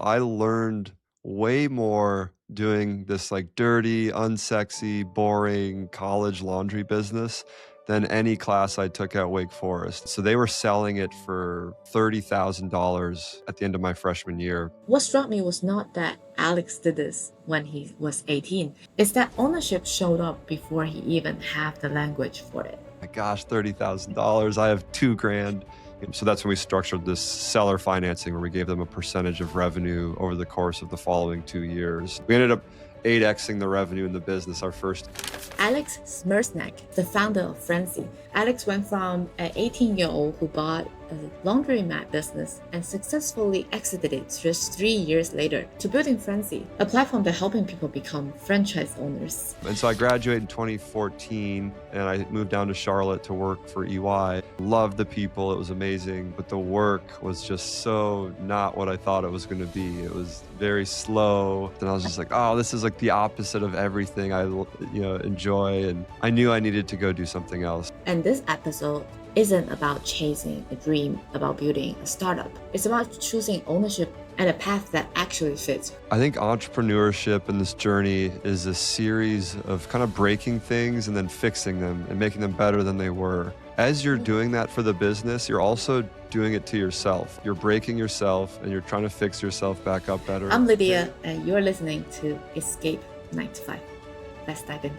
I learned way more doing this like dirty, unsexy, boring college laundry business than any class I took at Wake Forest. So they were selling it for $30,000 at the end of my freshman year. What struck me was not that Alex did this when he was 18. It's that ownership showed up before he even had the language for it. My gosh, $30,000. I have $2,000. So that's when we structured this seller financing where we gave them a percentage of revenue over the course of the following 2 years. We ended up 8xing the revenue in the business our first. Alex Smereczniak, the founder of Franzy. Alex went from an 18-year-old who bought a laundromat business and successfully exited it just 3 years later to building Franzy, a platform that helping people become franchise owners. And so I graduated in 2014 and I moved down to Charlotte to work for EY. Loved the people, it was amazing, but the work was just so not what I thought it was going to be. It was very slow. And I was just like, oh, this is like the opposite of everything I enjoy. And I knew I needed to go do something else. And this episode isn't about chasing a dream about building a startup. It's about choosing ownership and a path that actually fits. I think entrepreneurship and this journey is a series of kind of breaking things and then fixing them and making them better than they were. As you're doing that for the business, you're also doing it to yourself. You're breaking yourself and you're trying to fix yourself back up better. I'm Lydia and you're listening to Escape 9 to 5. Let's dive in.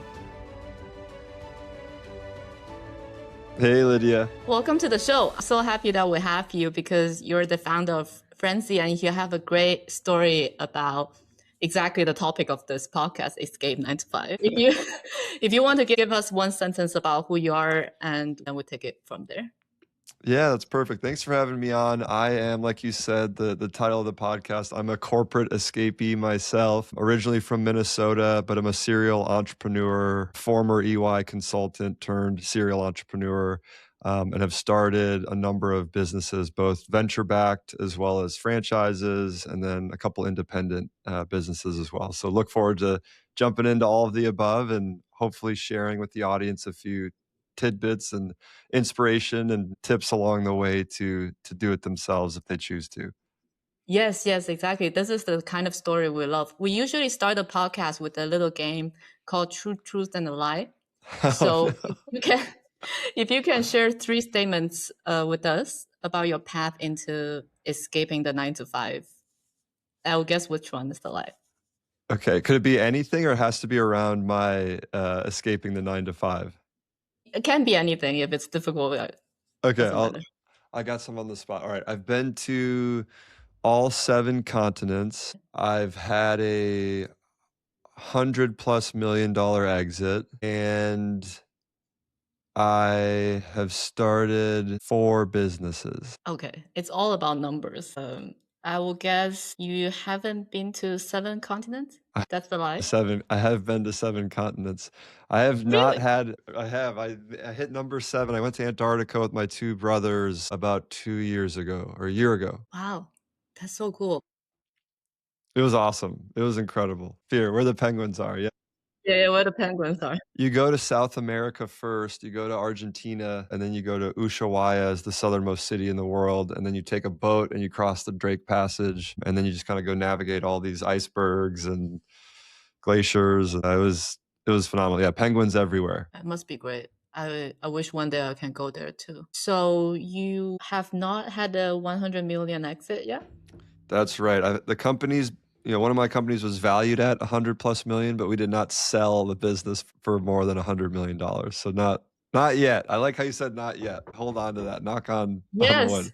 Hey, Lydia. Welcome to the show. I'm so happy that we have you because you're the founder of Franzy and you have a great story about exactly the topic of this podcast, Escape 9 to 5. If you want to give us one sentence about who you are, and then we'll take it from there. Yeah, that's perfect. Thanks for having me on. I am, like you said, the title of the podcast, I'm a corporate escapee myself, originally from Minnesota, but I'm a serial entrepreneur, former EY consultant turned serial entrepreneur, and have started a number of businesses, both venture-backed as well as franchises, and then a couple independent businesses as well. So look forward to jumping into all of the above and hopefully sharing with the audience a few tidbits and inspiration and tips along the way to do it themselves if they choose to. Yes, exactly. This is the kind of story we love. We usually start a podcast with a little game called Truth, and a Lie. So if you can share 3 statements with us about your path into escaping the 9 to 5, I'll guess which one is the lie. Okay. Could it be anything or it has to be around my escaping the 9 to 5? It can be anything if it's difficult. Okay, I got some on the spot. All right, I've been to all 7 continents. I've had a $100+ million exit, and I have started 4 businesses. Okay, it's all about numbers. I will guess you haven't been to 7 continents? That's the lie? 7. I have been to 7 continents. I have not had, I have. I hit number 7. I went to Antarctica with my 2 brothers about 2 years ago or a year ago. Wow, that's so cool. It was awesome. It was incredible. Here, where the penguins are. Yeah. Yeah, where the penguins are. You go to South America first, you go to Argentina, and then you go to Ushuaia, is the southernmost city in the world, and then you take a boat and you cross the Drake Passage, and then you just kind of go navigate all these icebergs and glaciers. It was phenomenal. Yeah, penguins everywhere. It must be great. I wish one day I can go there too. So you have not had a 100 million exit yet? That's right. The company's, one of my companies was valued at 100+ million, but we did not sell the business for more than $100 million. So not yet. I like how you said not yet. Hold on to that. Knock on wood.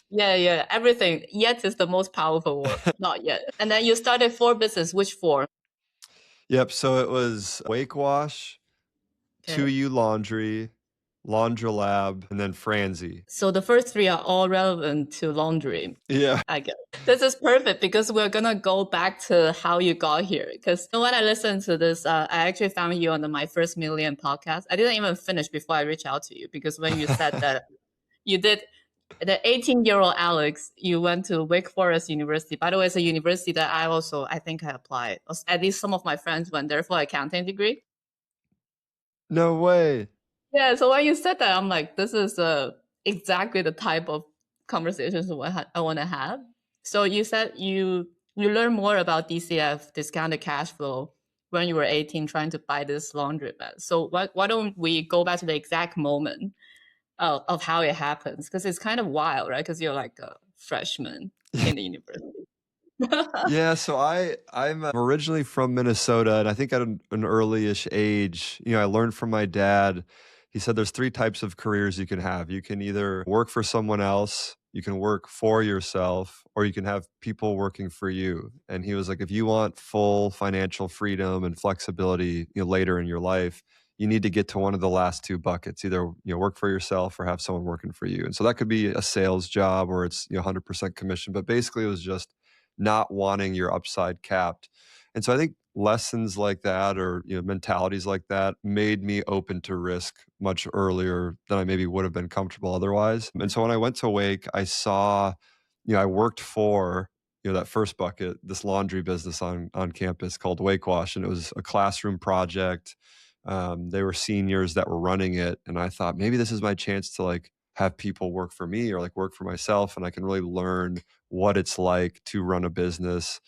Yeah. Everything. Yet is the most powerful word. Not yet. And then you started 4 businesses. Which 4? Yep. So it was Wake Wash, 2U Laundry, LaundroLab, and then Franzy. So the first 3 are all relevant to laundry. Yeah. I guess. This is perfect because we're going to go back to how you got here. Because when I listened to this, I actually found you on My First Million podcast. I didn't even finish before I reached out to you because when you said that you did the 18-year-old Alex, you went to Wake Forest University. By the way, it's a university that I think I applied. At least some of my friends went there for accounting degree. No way. Yeah, so when you said that, I'm like, this is exactly the type of conversations I want to have. So you said you you learn more about DCF, discounted cash flow, when you were 18 trying to buy this laundromat. So why don't we go back to the exact moment of how it happens? Because it's kind of wild, right? Because you're like a freshman in the university. Yeah, so I'm originally from Minnesota, and I think at an early-ish age, I learned from my dad. He said there's three types of careers you can have. You can either work for someone else, you can work for yourself, or you can have people working for you. And he was like, if you want full financial freedom and flexibility, later in your life, you need to get to one of the last two buckets, either work for yourself or have someone working for you. And so that could be a sales job or it's 100% commission, but basically it was just not wanting your upside capped. And so I think lessons like that or mentalities like that made me open to risk much earlier than I maybe would have been comfortable otherwise. And so when I went to Wake, I saw, I worked for that first bucket, this laundry business on campus called Wake Wash, and it was a classroom project. They were seniors that were running it, and I thought maybe this is my chance to like have people work for me or like work for myself, and I can really learn what it's like to run a business.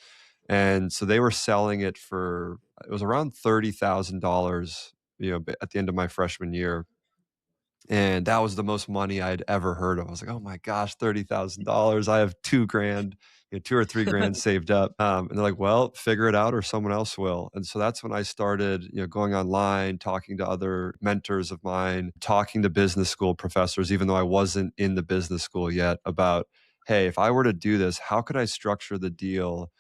And so they were selling it for, it was around $30,000, at the end of my freshman year. And that was the most money I'd ever heard of. I was like, oh my gosh, $30,000. I have $2,000, 2 or 3 grand saved up. And they're like, well, figure it out or someone else will. And so that's when I started, going online, talking to other mentors of mine, talking to business school professors, even though I wasn't in the business school yet, about, hey, if I were to do this, how could I structure the deal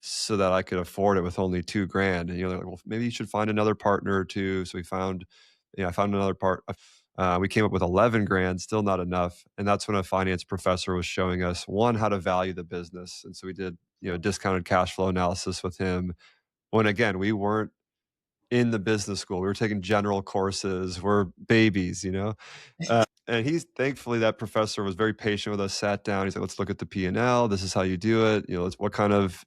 so that I could afford it with only $2,000? And they're like, well, maybe you should find another partner or two. So we found, I found another part. We came up with 11 grand, still not enough. And that's when a finance professor was showing us, one, how to value the business. And so we did, discounted cash flow analysis with him. When again, we weren't in the business school. We were taking general courses. We're babies, and he's thankfully that professor was very patient with us, sat down. He's like, let's look at the P&L. This is how you do it. What kind of,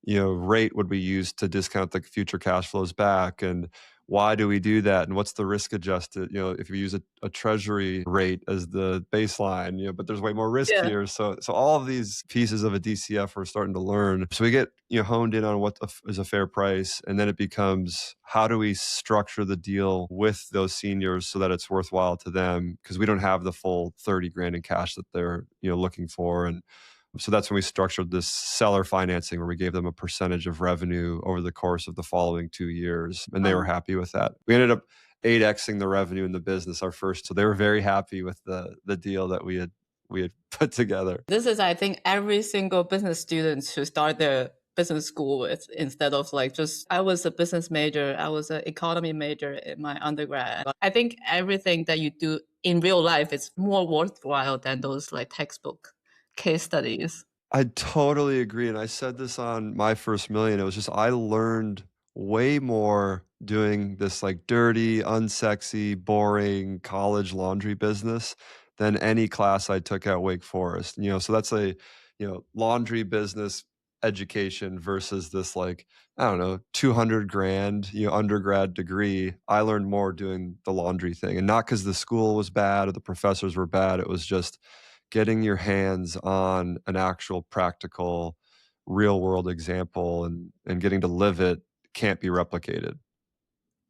rate would we use to discount the future cash flows back? And why do we do that? And what's the risk adjusted? If you use a treasury rate as the baseline, but there's way more risk Yeah. here. So all of these pieces of a DCF we're starting to learn. So we get, honed in on what is a fair price. And then it becomes, how do we structure the deal with those seniors so that it's worthwhile to them? Because we don't have the full 30 grand in cash that they're, looking for. And so that's when we structured this seller financing where we gave them a percentage of revenue over the course of the following 2 years. And they were happy with that. We ended up 8xing the revenue in the business our first. So they were very happy with the deal that we had put together. This is, I think, every single business student should start their business school with, instead of like just, I was a business major, I was an economy major in my undergrad. I think everything that you do in real life is more worthwhile than those like textbook case studies. I totally agree. And I said this on my first million. It was just, I learned way more doing this like dirty, unsexy, boring college laundry business than any class I took at Wake Forest. So that's a, laundry business education versus this like, I don't know, 200 grand, undergrad degree. I learned more doing the laundry thing, and not because the school was bad or the professors were bad. It was just getting your hands on an actual practical real world example and getting to live it can't be replicated.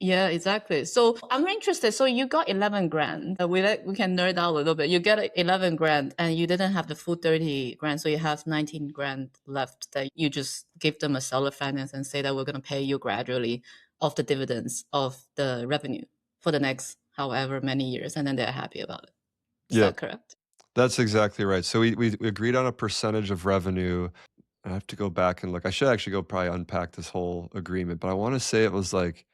Yeah, exactly. So I'm interested. So you got 11 grand. We can nerd out a little bit. You get 11 grand and you didn't have the full 30 grand. So you have 19 grand left that you just give them a seller finance and say that we're going to pay you gradually off the dividends of the revenue for the next however many years. And then they're happy about it. Is that correct? That's exactly right. So we agreed on a percentage of revenue. I have to go back and look. I should actually go probably unpack this whole agreement, but I want to say it was like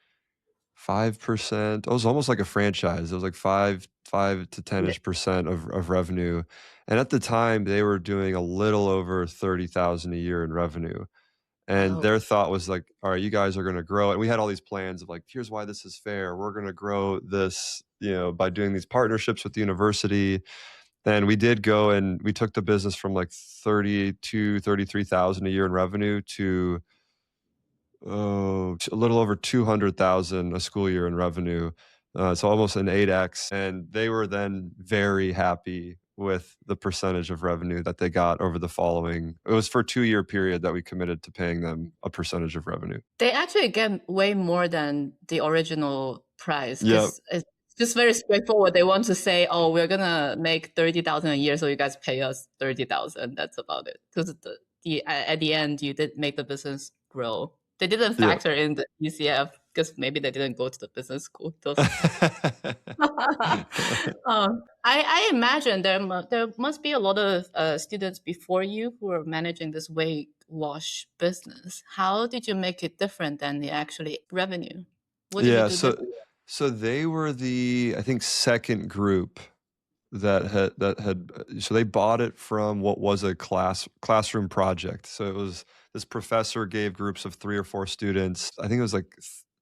5%. It was almost like a franchise. It was like 5 to 10-ish% of revenue. And at the time they were doing a little over 30,000 a year in revenue. And their thought was like, all right, you guys are going to grow. And we had all these plans of like, here's why this is fair. We're going to grow this, by doing these partnerships with the university. Then we did go and we took the business from like 33,000 a year in revenue to a little over 200,000 a school year in revenue. So almost an 8x. And they were then very happy with the percentage of revenue that they got over the following. It was for a 2-year period that we committed to paying them a percentage of revenue. They actually get way more than the original price Yep. because it's just very straightforward. They want to say, oh, we're going to make 30,000 a year, so you guys pay us 30,000. That's about it. Because at the end, you did make the business grow. They didn't Yeah. factor in the ECF because maybe they didn't go to the business school. I imagine there must be a lot of students before you who are managing this weight wash business. How did you make it different than the actually revenue? What did you do different? So they were the, I think, second group that had so they bought it from what was a classroom project. So it was, this professor gave groups of 3 or 4 students, I think it was like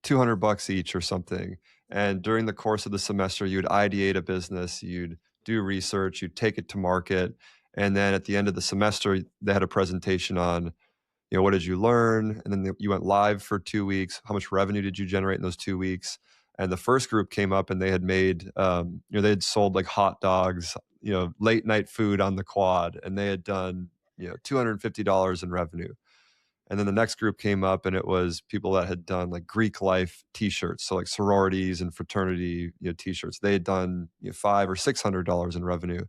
$200 each or something. And during the course of the semester, you'd ideate a business, you'd do research, you'd take it to market. And then at the end of the semester, they had a presentation on, what did you learn? And then you went live for 2 weeks. How much revenue did you generate in those 2 weeks? And the first group came up and they had made, they had sold like hot dogs, late night food on the quad, and they had done, $250 in revenue. And then the next group came up and it was people that had done like Greek life t-shirts. So like sororities and fraternity, t-shirts. They had done $500 or $600 in revenue.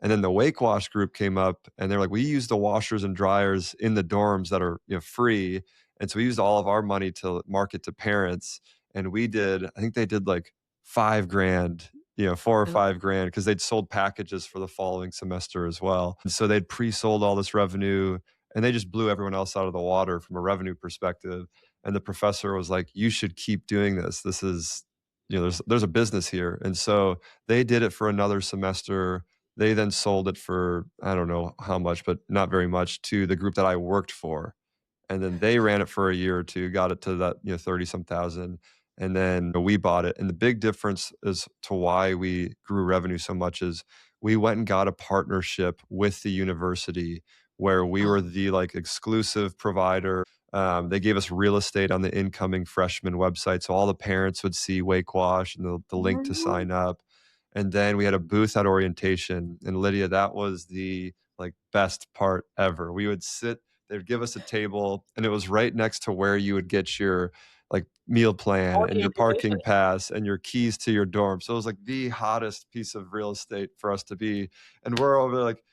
And then the Wake Wash group came up and they're like, we use the washers and dryers in the dorms that are free. And so we used all of our money to market to parents. And we did, I think they did like $5,000, $4 or $5,000 because they'd sold packages for the following semester as well. And so they'd pre-sold all this revenue and they just blew everyone else out of the water from a revenue perspective. And the professor was like, you should keep doing this. This is, there's a business here. And so they did it for another semester. They then sold it for, I don't know how much, but not very much, to the group that I worked for. And then they ran it for a year or two, got it to that, 30 some thousand. And then we bought it. And the big difference as to why we grew revenue so much is we went and got a partnership with the university where we were the like exclusive provider. They gave us real estate on the incoming freshman website. So all the parents would see Wake Wash and the link to sign up. And then we had a booth at orientation. And Lydia, that was the like best part ever. We would sit, they'd give us a table and it was right next to where you would get your like meal plan and your parking pass and your keys to your dorm. So it was like the hottest piece of real estate for us to be. And we're over like,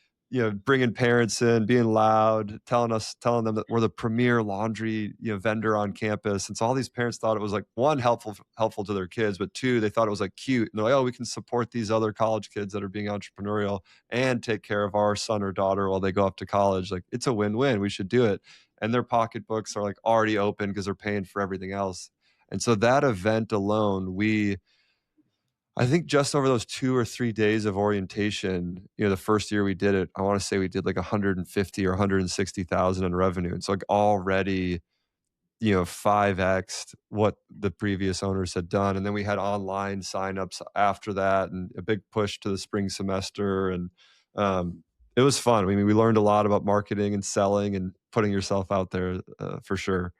bringing parents in, being loud, telling them that we're the premier laundry, vendor on campus. And so all these parents thought it was like, one, helpful to their kids, but two, they thought it was like cute. And they're like, oh, we can support these other college kids that are being entrepreneurial and take care of our son or daughter while they go off to college. Like, it's a win-win. We should do it. And their pocketbooks are like already open because they're paying for everything else. And so that event alone, I think just over those 2 or 3 days of orientation, the first year we did it, I want to say we did like 150 or 160,000 in revenue. It's like already, 5x'd what the previous owners had done. And then we had online signups after that and a big push to the spring semester. And it was fun. I mean, we learned a lot about marketing and selling and putting yourself out there for sure.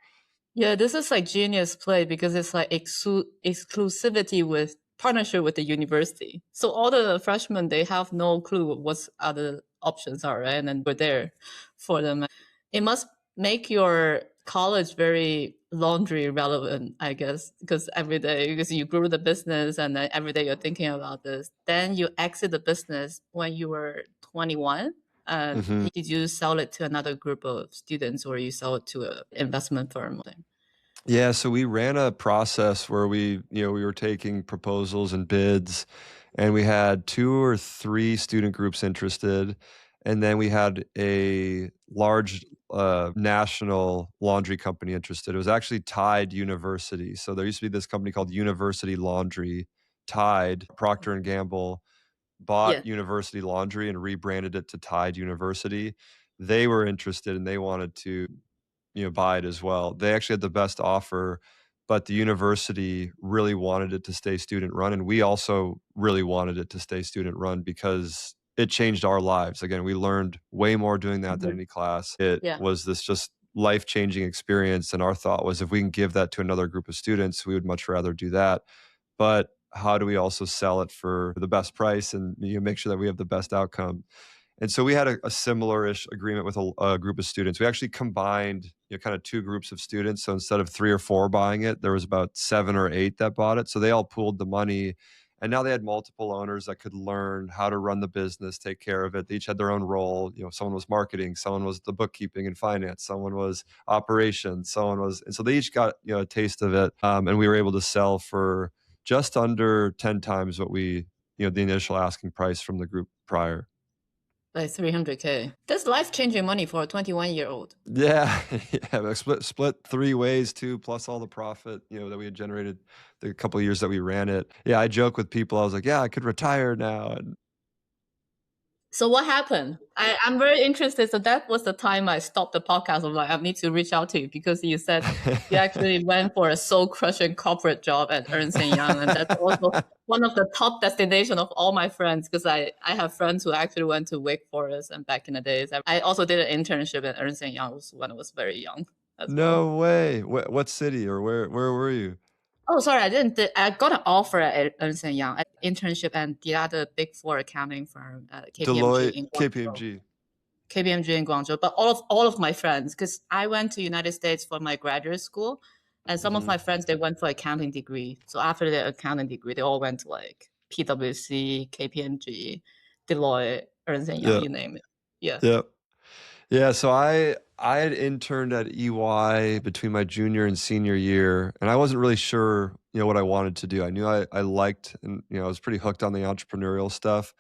Yeah, this is like genius play because it's like exclusivity with partnership with the university. So all the freshmen, they have no clue what other options are, right? And then we're there for them. It must make your college very laundry relevant, I guess, because you grew the business and then every day you're thinking about this. Then you exit the business when you were 21. Did you sell it to another group of students or you sell it to an investment firm? Yeah, so we ran a process where we were taking proposals and bids, and we had 2 or 3 student groups interested, and then we had a large national laundry company interested. It was actually Tide University. So there used to be this company called University Laundry. Tide, Procter and Gamble, bought University Laundry and rebranded it to Tide University. They were interested and they wanted to buy it as well. They actually had the best offer, but the university really wanted it to stay student run. And we also really wanted it to stay student run because it changed our lives. Again, we learned way more doing that than any class. It was this just life-changing experience. And our thought was if we can give that to another group of students, we would much rather do that. But how do we also sell it for the best price and make sure that we have the best outcome. And so we had a similar-ish agreement with a group of students. We actually combined, kind of two groups of students. So instead of 3 or 4 buying it, there was about 7 or 8 that bought it. So they all pooled the money, and now they had multiple owners that could learn how to run the business, take care of it. They each had their own role. Someone was marketing, someone was the bookkeeping and finance, someone was operations, someone was, and so they each got a taste of it. And we were able to sell for just under 10 times what we, the initial asking price from the group prior. Like 300K. That's life-changing money for a 21-year-old. Yeah, yeah. Split 3 ways too, plus all the profit, that we had generated the couple of years that we ran it. Yeah, I joke with people. I was like, yeah, I could retire now. And So what happened? I'm very interested. So that was the time I stopped the podcast. I'm like, I need to reach out to you because you said you actually went for a soul-crushing corporate job at Ernst & Young. And that's also one of the top destinations of all my friends because I have friends who actually went to Wake Forest and back in the days. I also did an internship at Ernst & Young when I was very young as well. No way. What city or where were you? Oh, sorry, I didn't. I got an offer at Ernst & Young, an internship and the other Big Four accounting firm, KPMG Deloitte, in Guangzhou. KPMG. KPMG in Guangzhou, but all of my friends, because I went to United States for my graduate school, and some of my friends they went for accounting degree. So after their accounting degree, they all went to like PwC, KPMG, Deloitte, Ernst & Young, Yeah. you name it. Yeah. Yeah. Yeah, so I had interned at EY between my junior and senior year, and I wasn't really sure, what I wanted to do. I knew I liked, and I was pretty hooked on the entrepreneurial stuff.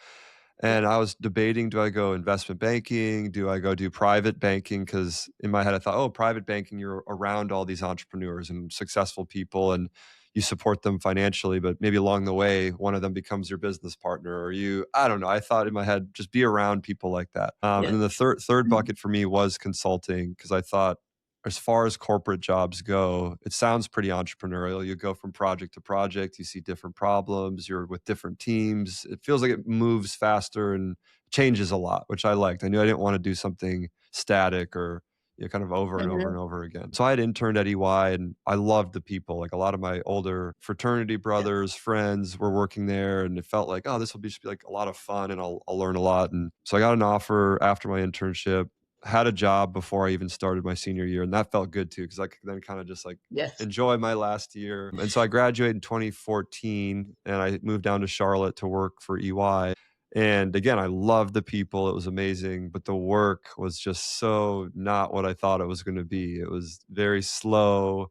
And I was debating, do I go investment banking? Do I go do private banking? Because in my head, I thought, oh, private banking, you're around all these entrepreneurs and successful people, and you support them financially, but maybe along the way, one of them becomes your business partner, or I don't know. I thought in my head, just be around people like that. And then the third bucket for me was consulting, because I thought, as far as corporate jobs go, it sounds pretty entrepreneurial. You go from project to project, you see different problems, you're with different teams. It feels like it moves faster and changes a lot, which I liked. I knew I didn't want to do something static or kind of over and over and over again. So I had interned at EY, and I loved the people. Like, a lot of my older fraternity brothers, friends were working there, and it felt like, oh, this will just be like a lot of fun, and I'll learn a lot. And so I got an offer after my internship, had a job before I even started my senior year, and that felt good too, because I could then kind of just like enjoy my last year. And so I graduated in 2014, and I moved down to Charlotte to work for EY. And again, I loved the people. It was amazing, but the work was just so not what I thought it was going to be. It was very slow.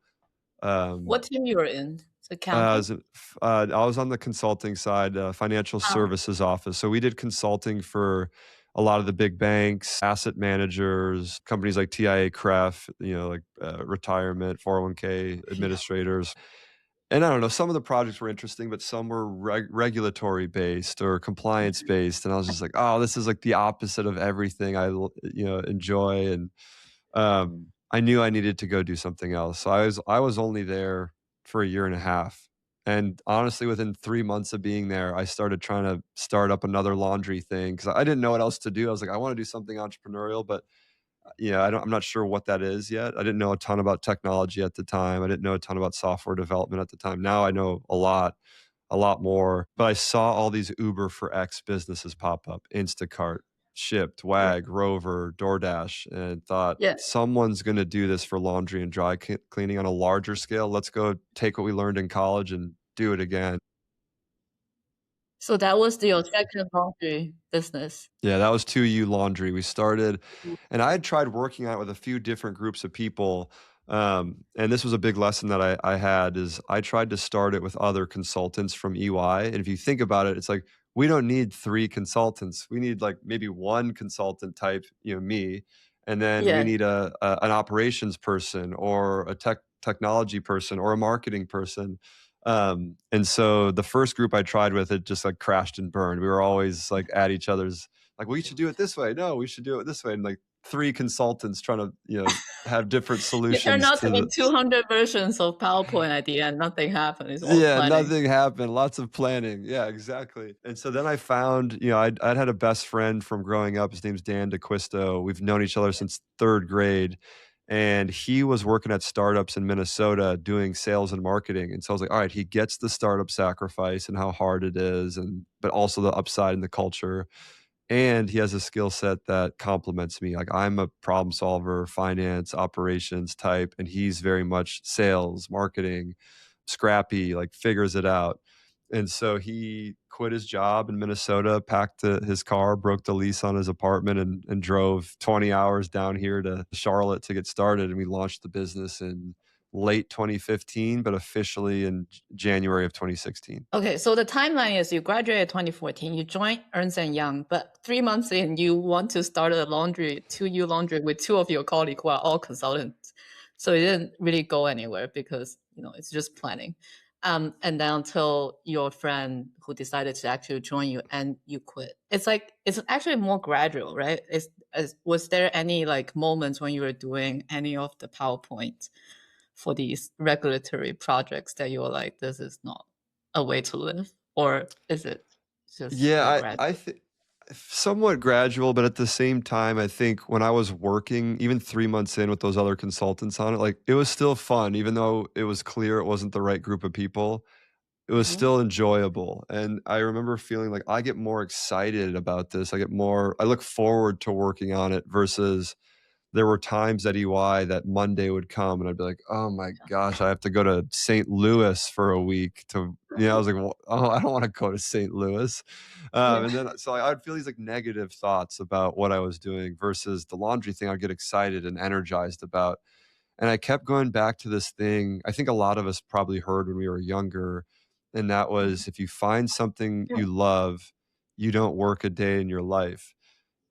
What team you were in? I Accounting? was on the consulting side, financial services office. So we did consulting for a lot of the big banks, asset managers, companies like TIA, CREF, like retirement, 401k administrators. And I don't know, some of the projects were interesting, but some were regulatory based or compliance based. And I was just like, oh, this is like the opposite of everything I, enjoy. And I knew I needed to go do something else. So I was only there for a year and a half. And honestly, within 3 months of being there, I started trying to start up another laundry thing, because I didn't know what else to do. I was like, I want to do something entrepreneurial, but I'm not sure what that is yet. I didn't know a ton about technology at the time. I didn't know a ton about software development at the time. Now I know a lot more. But I saw all these Uber for X businesses pop up: Instacart, Shipt, Wag, Rover, DoorDash, and thought, someone's going to do this for laundry and dry cleaning on a larger scale. Let's go take what we learned in college and do it again. So that was your second laundry business. Yeah, that was 2U Laundry. We started, and I had tried working on it with a few different groups of people. And this was a big lesson that I had, is I tried to start it with other consultants from EY. And if you think about it, it's like, we don't need 3 consultants. We need like maybe 1 consultant type, me. And then we need an operations person, or a technology person, or a marketing person. And so the first group I tried with, it just like crashed and burned. We were always like at each other's, like, well, you should do it this way. No, we should do it this way. And like 3 consultants trying to, have different solutions. It turned out to be 200 versions of PowerPoint idea, and nothing happened. It's all planning. Nothing happened. Lots of planning. Yeah, exactly. And so then I found, I'd had a best friend from growing up. His name's Dan DeQuisto. We've known each other since 3rd grade. And he was working at startups in Minnesota doing sales and marketing. And so I was like, all right, he gets the startup sacrifice and how hard it is, and but also the upside in the culture. And he has a skill set that complements me. Like I'm a problem solver, finance, operations type, and he's very much sales, marketing, scrappy, like figures it out. And so he quit his job in Minnesota, packed his car, broke the lease on his apartment, and drove 20 hours down here to Charlotte to get started. And we launched the business in late 2015, but officially in January of 2016. Okay, so the timeline is you graduated 2014, you joined Ernst& Young, but 3 months in, you want to start a laundry, 2U Laundry, with two of your colleagues who are all consultants. So it didn't really go anywhere because, it's just planning. And then until your friend who decided to actually join you and you quit. It's actually more gradual, right? Was there any moments when you were doing any of the PowerPoint for these regulatory projects that you were like, this is not a way to live? Or is it just Yeah, I gradual? think somewhat gradual, but at the same time, I think when I was working, even 3 months in with those other consultants on it, like it was still fun, even though it was clear it wasn't the right group of people. It was Mhm. still enjoyable. And I remember feeling like I get more excited about this. I look forward to working on it versus there were times at EY that Monday would come and I'd be like, oh my gosh, I have to go to St. Louis for a week I was like, well, oh, I don't want to go to St. Louis. Yeah. And then, so I'd feel these like negative thoughts about what I was doing versus the laundry thing I'd get excited and energized about. And I kept going back to this thing I think a lot of us probably heard when we were younger. And that Mhm. was if you find something you love, you don't work a day in your life.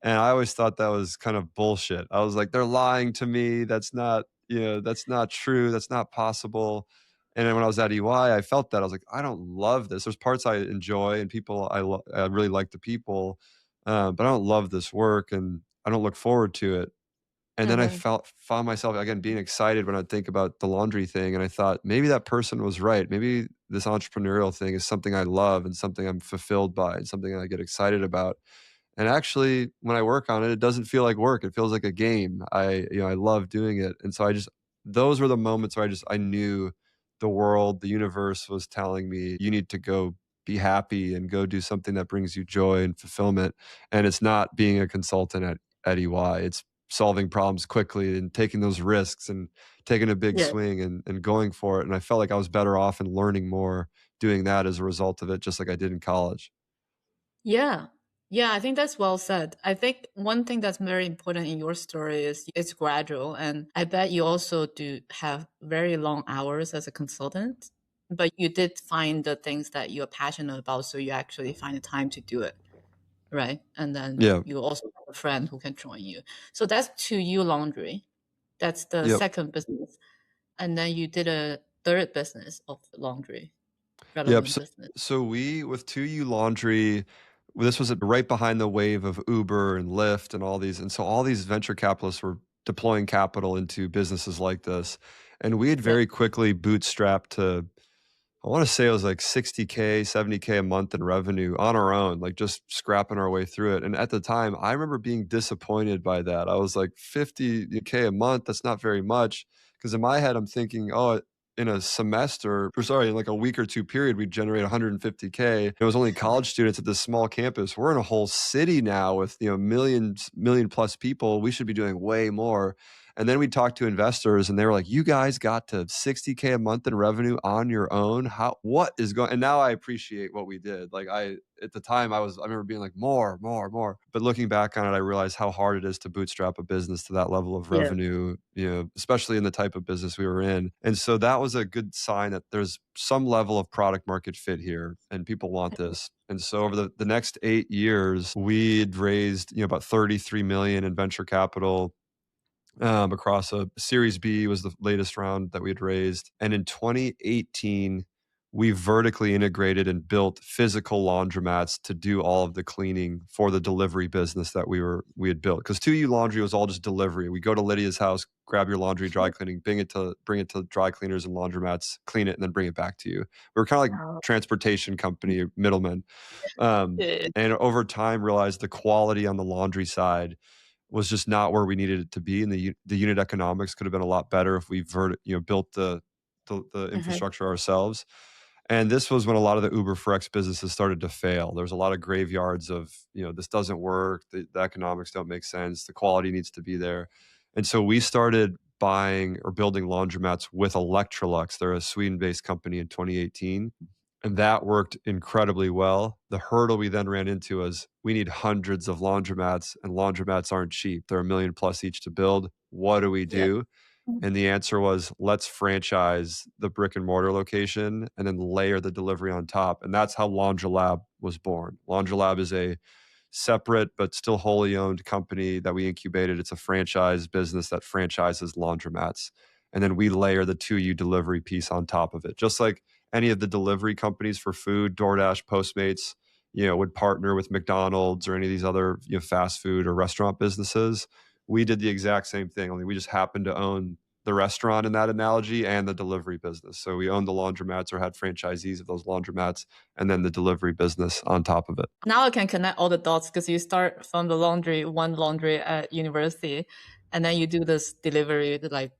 And I always thought that was kind of bullshit. I was like, they're lying to me. That's not true. That's not possible. And then when I was at EY, I felt that I was like, I don't love this. There's parts I enjoy and I really like the people, but I don't love this work and I don't look forward to it. And then And I then, found myself again being excited when I think about the laundry thing, and I thought maybe that person was right. Maybe this entrepreneurial thing is something I love and something I'm fulfilled by and something I get excited about. And actually, when I work on it, it doesn't feel like work. It feels like a game. I love doing it. And so those were the moments where I knew the world, the universe was telling me, you need to go be happy and go do something that brings you joy and fulfillment. And it's not being a consultant at EY. It's solving problems quickly and taking those risks and taking a big yeah. swing and going for it. And I felt like I was better off and learning more doing that as a result of it, just like I did in college. Yeah. Yeah, I think that's well said. I think one thing that's very important in your story is it's gradual. And I bet you also do have very long hours as a consultant, but you did find the things that you're passionate about. So you actually find the time to do it. Right. And then Yeah. you also have a friend who can join you. So that's 2U Laundry. That's the Yep. second business. And then you did a third business of laundry, Yep. relevant business. So we with 2U Laundry, this was right behind the wave of Uber and Lyft and all these. And so all these venture capitalists were deploying capital into businesses like this. And we had Yep. very quickly bootstrapped to, I want to say it was like 60K, 70K a month in revenue on our own, like just scrapping our way through it. And at the time, I remember being disappointed by that. I was like, 50K a month, that's not very much. Because in my head, I'm thinking, oh, in a semester, or sorry, in like a week or two period, we'd generate 150K. It was only college students at this small campus. We're in a whole city now with, million plus people. We should be doing way more. And then we talked to investors and they were like, you guys got to 60K a month in revenue on your own. What is going, and now I appreciate what we did. At the time I remember being like more, more, more. But looking back on it, I realized how hard it is to bootstrap a business to that level of Yeah. revenue, especially in the type of business we were in. And so that was a good sign that there's some level of product market fit here and people want this. And so over the next 8 years, we'd raised, about 33 million in venture capital across a Series B was the latest round that we had raised. And in 2018, we vertically integrated and built physical laundromats to do all of the cleaning for the delivery business that we had built. Because 2U Laundry was all just delivery. We go to Lydia's house, grab your laundry, dry cleaning, bring it to dry cleaners and laundromats, clean it, and then bring it back to you. We were kind of like Wow. transportation company middlemen. Yeah. And over time realized the quality on the laundry side was just not where we needed it to be, and the unit economics could have been a lot better if we built the Uh-huh. infrastructure ourselves. And this was when a lot of the Uber for X businesses started to fail. There's a lot of graveyards of, this doesn't work, the economics don't make sense, the quality needs to be there. And so we started buying or building laundromats with Electrolux. They're a Sweden-based company in 2018. And that worked incredibly well. The hurdle we then ran into was we need hundreds of laundromats, and laundromats aren't cheap. They're $1 million plus each to build. What do we Yep. do? And the answer was, let's franchise the brick and mortar location and then layer the delivery on top. And that's how LaundroLab was born. LaundroLab is a separate but still wholly owned company that we incubated. It's a franchise business that franchises laundromats. And then we layer the 2U delivery piece on top of it. Just like any of the delivery companies for food, DoorDash, Postmates, would partner with McDonald's or any of these other, fast food or restaurant businesses. We did the exact same thing, only we just happened to own the restaurant in that analogy and the delivery business. So we owned the laundromats or had franchisees of those laundromats and then the delivery business on top of it. Now I can connect all the dots because you start from the one laundry at university, and then you do this delivery like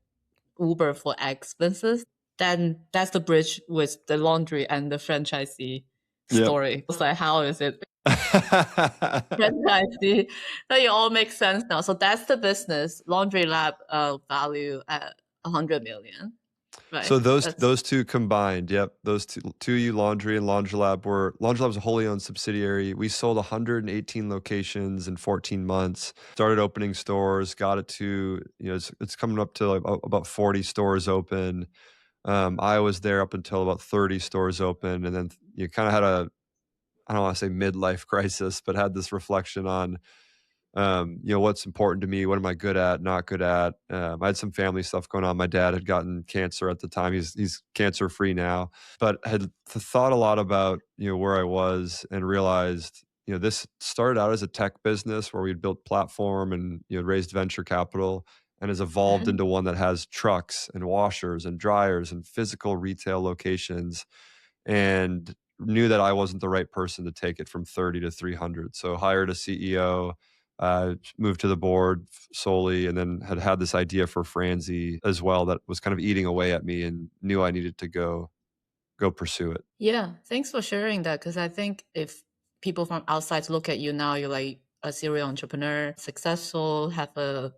Uber for expenses. Then that's the bridge with the laundry and the franchisee Yep. story. It's like, how is it franchisee? That it all makes sense now. So that's the business. LaundroLab value at 100 million. Right. So those two combined, yep, those two U Laundry and LaundroLab was a wholly owned subsidiary. We sold 118 locations in 14 months. Started opening stores, got it to it's coming up to like about 40 stores open. I was there up until about 30 stores open, and then you kind of had I don't want to say midlife crisis, but had this reflection on what's important to me, what am I good at, not good at. I had some family stuff going on. My dad had gotten cancer at the time. He's cancer free now, but had thought a lot about where I was and realized this started out as a tech business where we'd built platform and raised venture capital, and has evolved into one that has trucks and washers and dryers and physical retail locations, and knew that I wasn't the right person to take it from 30 to 300. So hired a CEO, moved to the board solely, and then had this idea for Franzy as well that was kind of eating away at me, and knew I needed to go pursue it. Yeah, thanks for sharing that, because I think if people from outside look at you now, you're like a serial entrepreneur, successful, have a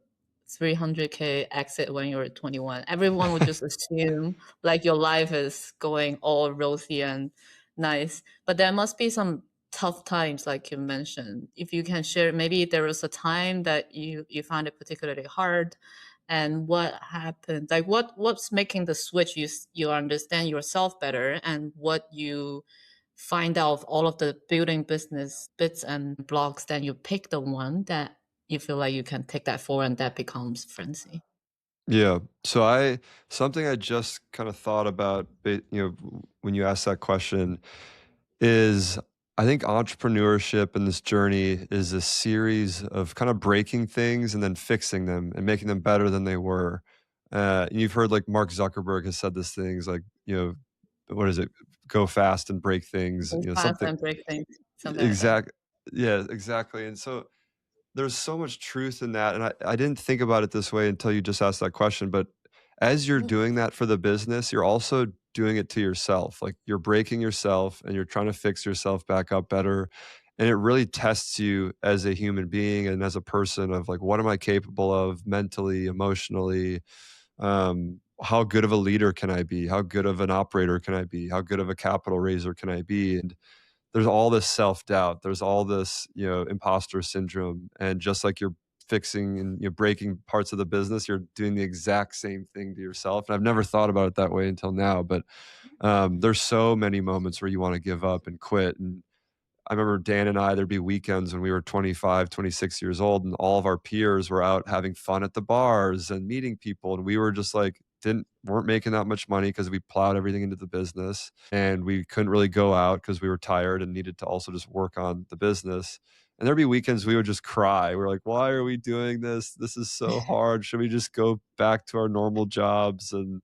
300K exit when you're 21. Everyone would just assume like your life is going all rosy and nice. But there must be some tough times, like you mentioned. If you can share, maybe there was a time that you found it particularly hard, and what happened, like what's making the switch, you understand yourself better, and what you find out of all of the building business bits and blocks, then you pick the one that you feel like you can take that forward, and that becomes Franzy. Yeah. So something I just kind of thought about, when you asked that question, is I think entrepreneurship and this journey is a series of kind of breaking things and then fixing them and making them better than they were. You've heard like Mark Zuckerberg has said this things like, what is it? Go fast and break things, Move fast something and break things, something like that. exact. Yeah, exactly. And so there's so much truth in that. And I didn't think about it this way until you just asked that question. But as you're doing that for the business, you're also doing it to yourself. Like you're breaking yourself and you're trying to fix yourself back up better. And it really tests you as a human being and as a person of like, what am I capable of mentally, emotionally? How good of a leader can I be? How good of an operator can I be? How good of a capital raiser can I be? And there's all this self-doubt. There's all this, imposter syndrome. And just like you're fixing and you're breaking parts of the business, you're doing the exact same thing to yourself. And I've never thought about it that way until now. But there's so many moments where you want to give up and quit. And I remember Dan and I, there'd be weekends when we were 25, 26 years old, and all of our peers were out having fun at the bars and meeting people. And we were just like, weren't making that much money because we plowed everything into the business, and we couldn't really go out because we were tired and needed to also just work on the business. And there'd be weekends we would just cry. We're like, why are we doing this? This is so hard. Should we just go back to our normal jobs? And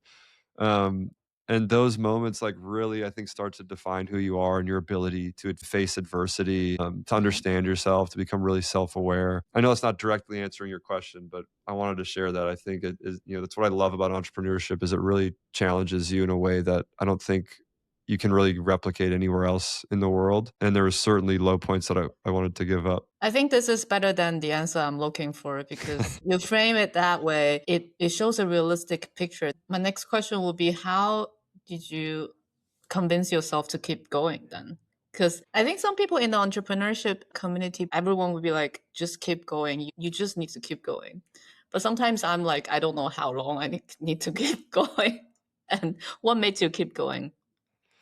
And those moments like really, I think, start to define who you are and your ability to face adversity, to Mhm. understand yourself, to become really self-aware. I know it's not directly answering your question, but I wanted to share that. I think it is, that's what I love about entrepreneurship is it really challenges you in a way that I don't think you can really replicate anywhere else in the world. And there were certainly low points that I wanted to give up. I think this is better than the answer I'm looking for because you frame it that way. It shows a realistic picture. My next question will be how did you convince yourself to keep going then? Because I think some people in the entrepreneurship community, everyone would be like, just keep going. You just need to keep going. But sometimes I'm like, I don't know how long I need to keep going. And what made you keep going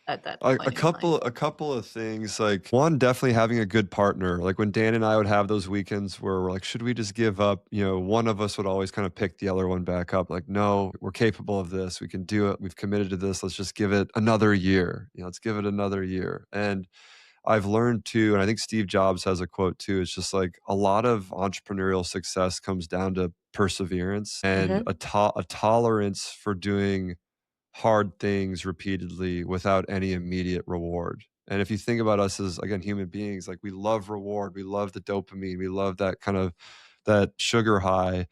at that A point in time? a couple of things, like, one, definitely having a good partner. Like, when Dan and I would have those weekends where we're like, "Should we just give up?" One of us would always kinda pick the other one back up, like, "No, we're capable of this. We can do it. We've committed to this. Let's just give it another year. Let's give it another year." And I've learned too, and I think Steve Jobs has a quote too, it's just like, a lot of entrepreneurial success comes down to perseverance and Mm-hmm. a tolerance for doing hard things repeatedly without any immediate reward. And if you think about us as, again, human beings, like we love reward, we love the dopamine, we love that kind of that sugar high.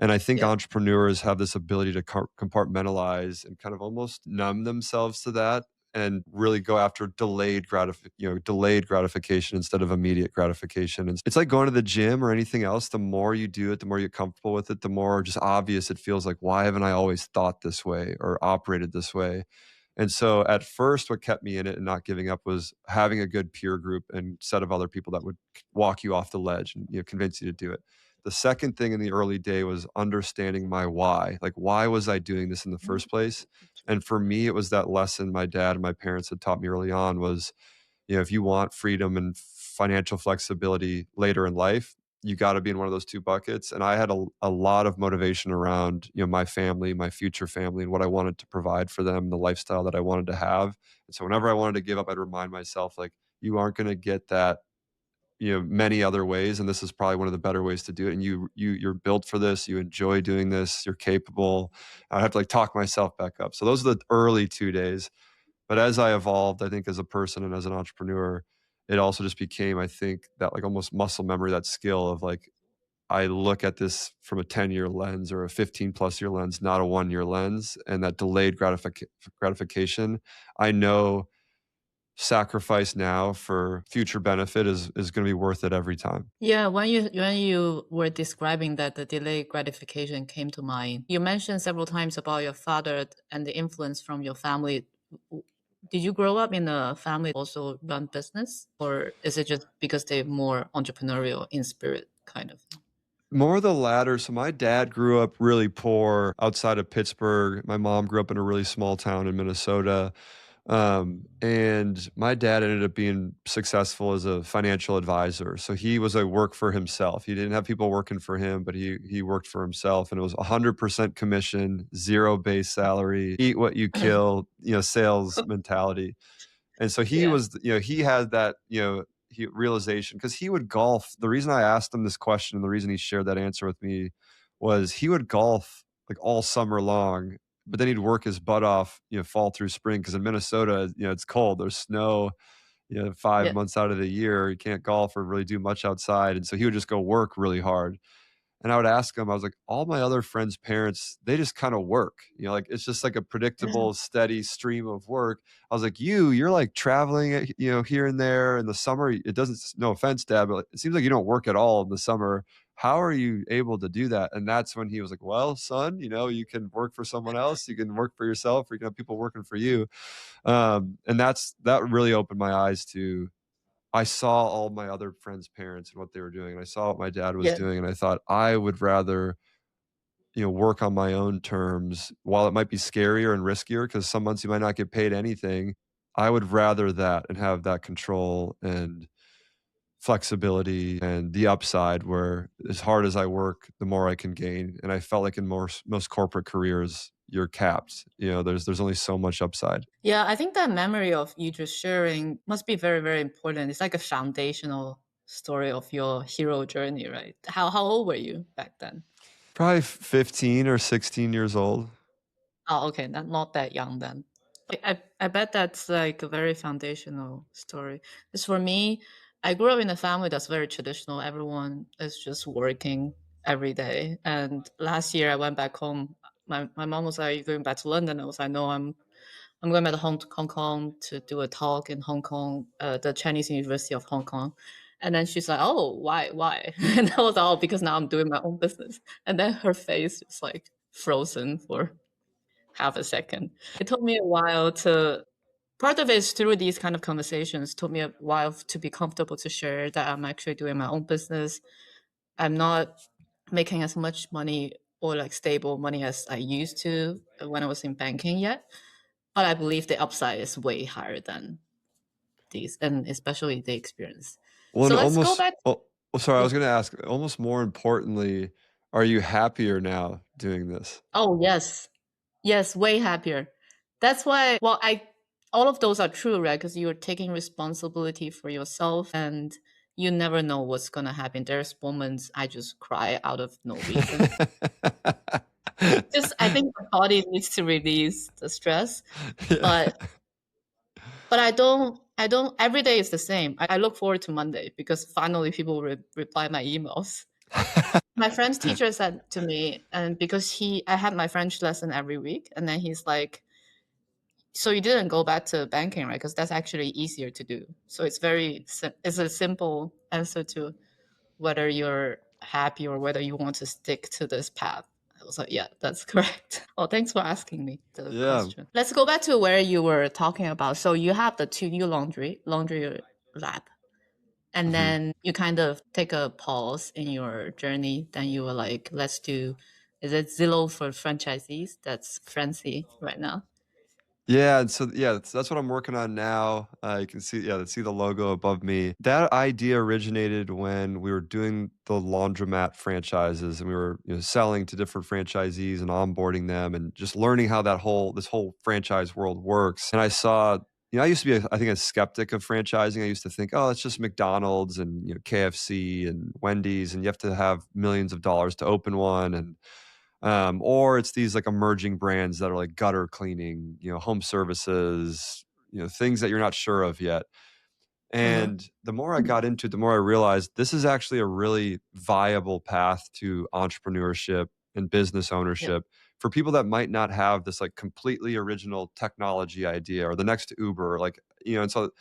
And I think Yeah. entrepreneurs have this ability to compartmentalize and kind of almost numb themselves to that and really go after delayed gratification instead of immediate gratification. And it's like going to the gym or anything else. The more you do it, the more you get comfortable with it, the more just obvious it feels like, why haven't I always thought this way or operated this way? And so at first, what kept me in it and not giving up was having a good peer group and set of other people that would walk you off the ledge and convince you to do it. The second thing in the early day was understanding my why. Like, why was I doing this in the Mhm. first place? And for me, it was that lesson my dad and my parents had taught me early on was, if you want freedom and financial flexibility later in life, you got to be in one of those two buckets. And I had a lot of motivation around, my family, my future family, and what I wanted to provide for them, the lifestyle that I wanted to have. And so whenever I wanted to give up, I'd remind myself, like, you aren't going to get that many other ways, and this is probably one of the better ways to do it. And you're built for this. You enjoy doing this. You're capable. I have to like talk myself back up. So those are the early 2 days. But as I evolved, I think as a person and as an entrepreneur, it also just became, I think, that like almost muscle memory, that skill of like I look at this from a 10-year lens or a 15-plus year lens, not a 1-year lens, and that delayed gratification. I know sacrifice now for future benefit is going to be worth it every time. Yeah, when you were describing that, the delayed gratification came to mind. You mentioned several times about your father and the influence from your family. Did you grow up in a family also run business, or is it just because they're more entrepreneurial in spirit, kind of thing? More the latter. So my dad grew up really poor outside of Pittsburgh. My mom grew up in a really small town in Minnesota. And my dad ended up being successful as a financial advisor. So he was a work for himself. He didn't have people working for him, but he worked for himself. And it was 100% commission, zero base salary, eat what you kill, sales mentality. And so he Yeah. was, he had that, realization because he would golf. The reason I asked him this question and the reason he shared that answer with me was he would golf like all summer long, but then he'd work his butt off, fall through spring. Cause in Minnesota, it's cold, there's snow, 5 Yeah. months out of the year. You can't golf or really do much outside. And so he would just go work really hard. And I would ask him, I was like, all my other friends' parents, they just kind of work, like it's just like a predictable, steady stream of work. I was like, you're like traveling, here and there in the summer. It doesn't, no offense, Dad, but it seems like you don't work at all in the summer. How are you able to do that? And that's when he was like, well, son, you can work for someone else. You can work for yourself, or you can have people working for you. And that really opened my eyes to, I saw all my other friends' parents and what they were doing, and I saw what my dad was Yeah. doing, and I thought I would rather, work on my own terms. While it might be scarier and riskier, because some months you might not get paid anything, I would rather that and have that control and flexibility and the upside where as hard as I work, the more I can gain. And I felt like in most corporate careers, you're capped. There's only so much upside. Yeah, I think that memory of you just sharing must be very, very important. It's like a foundational story of your hero journey, right? How old were you back then? Probably 15 or 16 years old. Oh, okay, not that young then. I bet that's like a very foundational story. Because for me, I grew up in a family that's very traditional. Everyone is just working every day. And last year I went back home. My mom was like, "Are you going back to London?" I was like, "No, I'm going back to Hong Kong to do a talk in Hong Kong, the Chinese University of Hong Kong." And then she's like, "Oh, why?" And I was like, "Oh, because now I'm doing my own business." And then her face was like frozen for half a second. It took me a while to, part of it is through these kind of conversations, took me a while to be comfortable to share that I'm actually doing my own business. I'm not making as much money or like stable money as I used to when I was in banking yet. But I believe the upside is way higher than these, and especially the experience. Well, and So let's go almost, back. oh, sorry, I Yeah. was going to ask, almost more importantly, are you happier now doing this? Oh, yes. Yes, way happier. That's why, well, all of those are true, right? Because you're taking responsibility for yourself and you never know what's going to happen. There's moments I just cry out of no reason. Just, I think the body needs to release the stress, Yeah. but I don't, every day is the same. I look forward to Monday because finally people reply my emails. My French teacher said to me, and because I had my French lesson every week, and then he's like, "So you didn't go back to banking, right? Because that's actually easier to do." So it's a simple answer to whether you're happy or whether you want to stick to this path. I was like, "Yeah, that's correct." Well, thanks for asking me the Yeah. question. Let's go back to where you were talking about. So you have the two new laundry lab, and Mhm. then you kind of take a pause in your journey. Then you were like, "Let's do." Is it Zillow for franchisees? That's Franzy right now. Yeah, and so yeah, that's what I'm working on now. You can see the logo above me. That idea originated when we were doing the laundromat franchises, and we were selling to different franchisees and onboarding them, and just learning how this whole franchise world works. And I saw, I used to be, I think, a skeptic of franchising. I used to think, oh, it's just McDonald's and KFC and Wendy's, and you have to have millions of dollars to open one, and or it's these like emerging brands that are like gutter cleaning, home services, things that you're not sure of yet. Uh-huh. And the more I got into it, the more I realized this is actually a really viable path to entrepreneurship and business Yep. ownership for people that might not have this like completely original technology idea or the next Uber, and so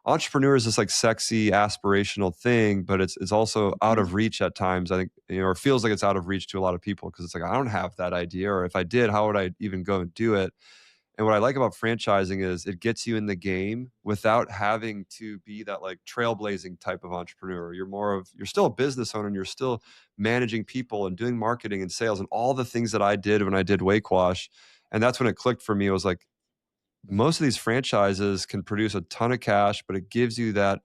entrepreneur is this like sexy aspirational thing, but it's also out of reach at times. I think, or feels like it's out of reach to a lot of people because it's like, I don't have that idea, or if I did, how would I even go and do it? And what I like about franchising is it gets you in the game without having to be that like trailblazing type of entrepreneur. You're still a business owner and you're still managing people and doing marketing and sales and all the things that I did when I did Wake Wash. And that's when it clicked for me. It was like, most of these franchises can produce a ton of cash, but it gives you that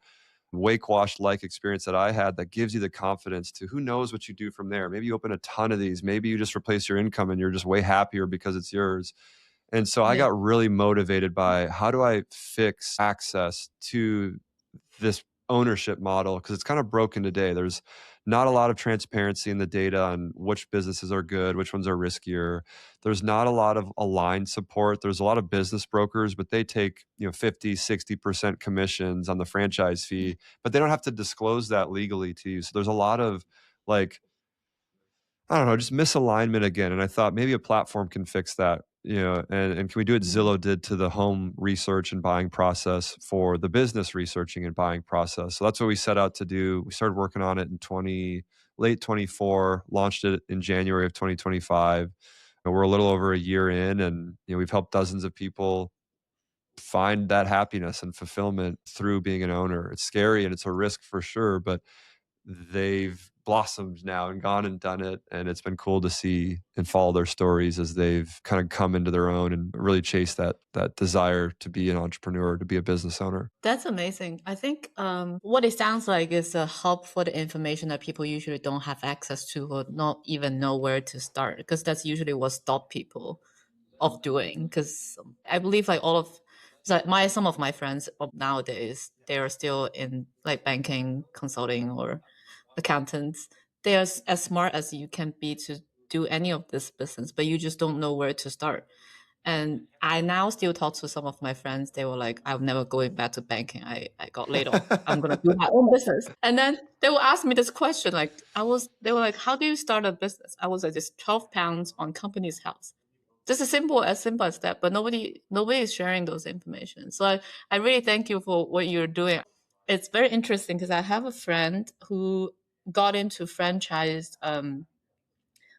Wake Wash like experience that I had that gives you the confidence to, who knows what you do from there. Maybe you open a ton of these. Maybe you just replace your income and you're just way happier because it's yours. And so I Yeah. got really motivated by, how do I fix access to this ownership model? Because it's kind of broken today. There's not a lot of transparency in the data on which businesses are good, which ones are riskier. There's not a lot of aligned support. There's a lot of business brokers, but they take 50, 60% commissions on the franchise fee, but they don't have to disclose that legally to you. So there's a lot of like, I don't know, just misalignment again. And I thought maybe a platform can fix that, and can we do what Mhm. Zillow did to the home research and buying process for the business researching and buying process? So that's what we set out to do. We started working on it in late 24, launched it in January of 2025. And we're a little over a year in, and we've helped dozens of people find that happiness and fulfillment through being an owner. It's scary and it's a risk for sure, but they've blossomed now and gone and done it, and it's been cool to see and follow their stories as they've kind of come into their own and really chase that desire to be an entrepreneur, to be a business owner. That's amazing. I think what it sounds like is a hub for the information that people usually don't have access to or not even know where to start, because that's usually what stop people of doing. Because I believe like all of some of my friends of nowadays, they are still in like banking, consulting, or accountants. They are as smart as you can be to do any of this business, but you just don't know where to start. And I now still talk to some of my friends. They were like, I'm never going back to banking. I got laid off. I'm going to do my own business. And then they will ask me this question. They were like, how do you start a business? I was like, just 12 pounds on company's house. Just as simple as that. But nobody is sharing those information. So I really thank you for what you're doing. It's very interesting because I have a friend who got into franchise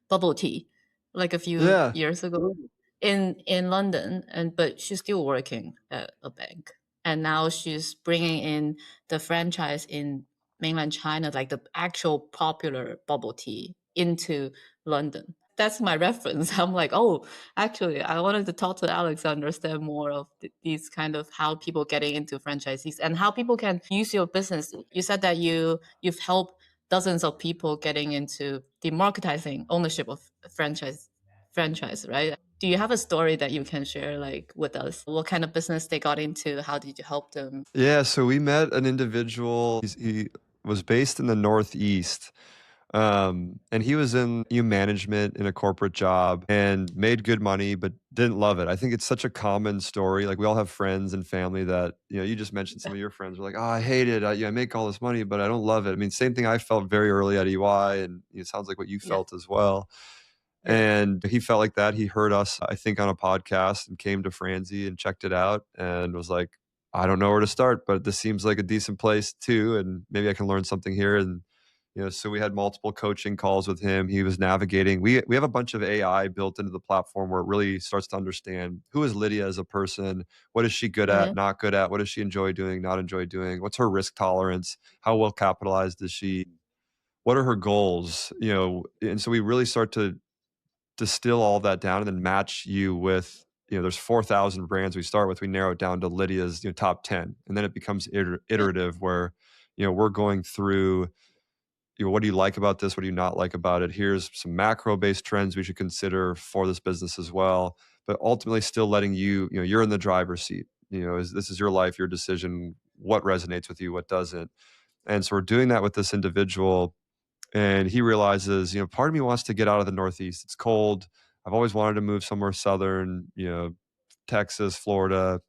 bubble tea like a few Yeah. years ago in London, but she's still working at a bank, and now she's bringing in the franchise in mainland China, like the actual popular bubble tea, into London. That's my reference. I'm like, oh, actually, I wanted to talk to Alex to understand more of these kind of how people getting into franchisees and how people can use your business. You said that you've helped dozens of people getting into democratizing ownership of franchise, right? Do you have a story that you can share like with us? What kind of business they got into? How did you help them? Yeah, so we met an individual. He was based in the Northeast. And he was in management in a corporate job and made good money, but didn't love it. I think it's such a common story. Like we all have friends and family that, you just mentioned some of your friends were like, oh, I hate it. I make all this money, but I don't love it. I mean, same thing I felt very early at EY, and it sounds like what you Yeah. felt as well. Yeah. And he felt like that. He heard us, I think, on a podcast and came to Franzy and checked it out and was like, I don't know where to start, but this seems like a decent place too. And maybe I can learn something here. And, so we had multiple coaching calls with him. He was navigating. We have a bunch of AI built into the platform where it really starts to understand who is Lydia as a person, what is she good at, not good at, what does she enjoy doing, not enjoy doing, what's her risk tolerance, how well capitalized is she, what are her goals, and so we really start to distill all that down and then match you with, there's 4,000 brands we start with. We narrow it down to Lydia's top 10. And then it becomes iterative where, we're going through, what do you like about this? What do you not like about it? Here's some macro based trends we should consider for this business as well. But ultimately still letting you, you're in the driver's seat. This is your life, your decision, what resonates with you, what doesn't. And so we're doing that with this individual. And he realizes, part of me wants to get out of the Northeast. It's cold. I've always wanted to move somewhere southern, Texas, Florida,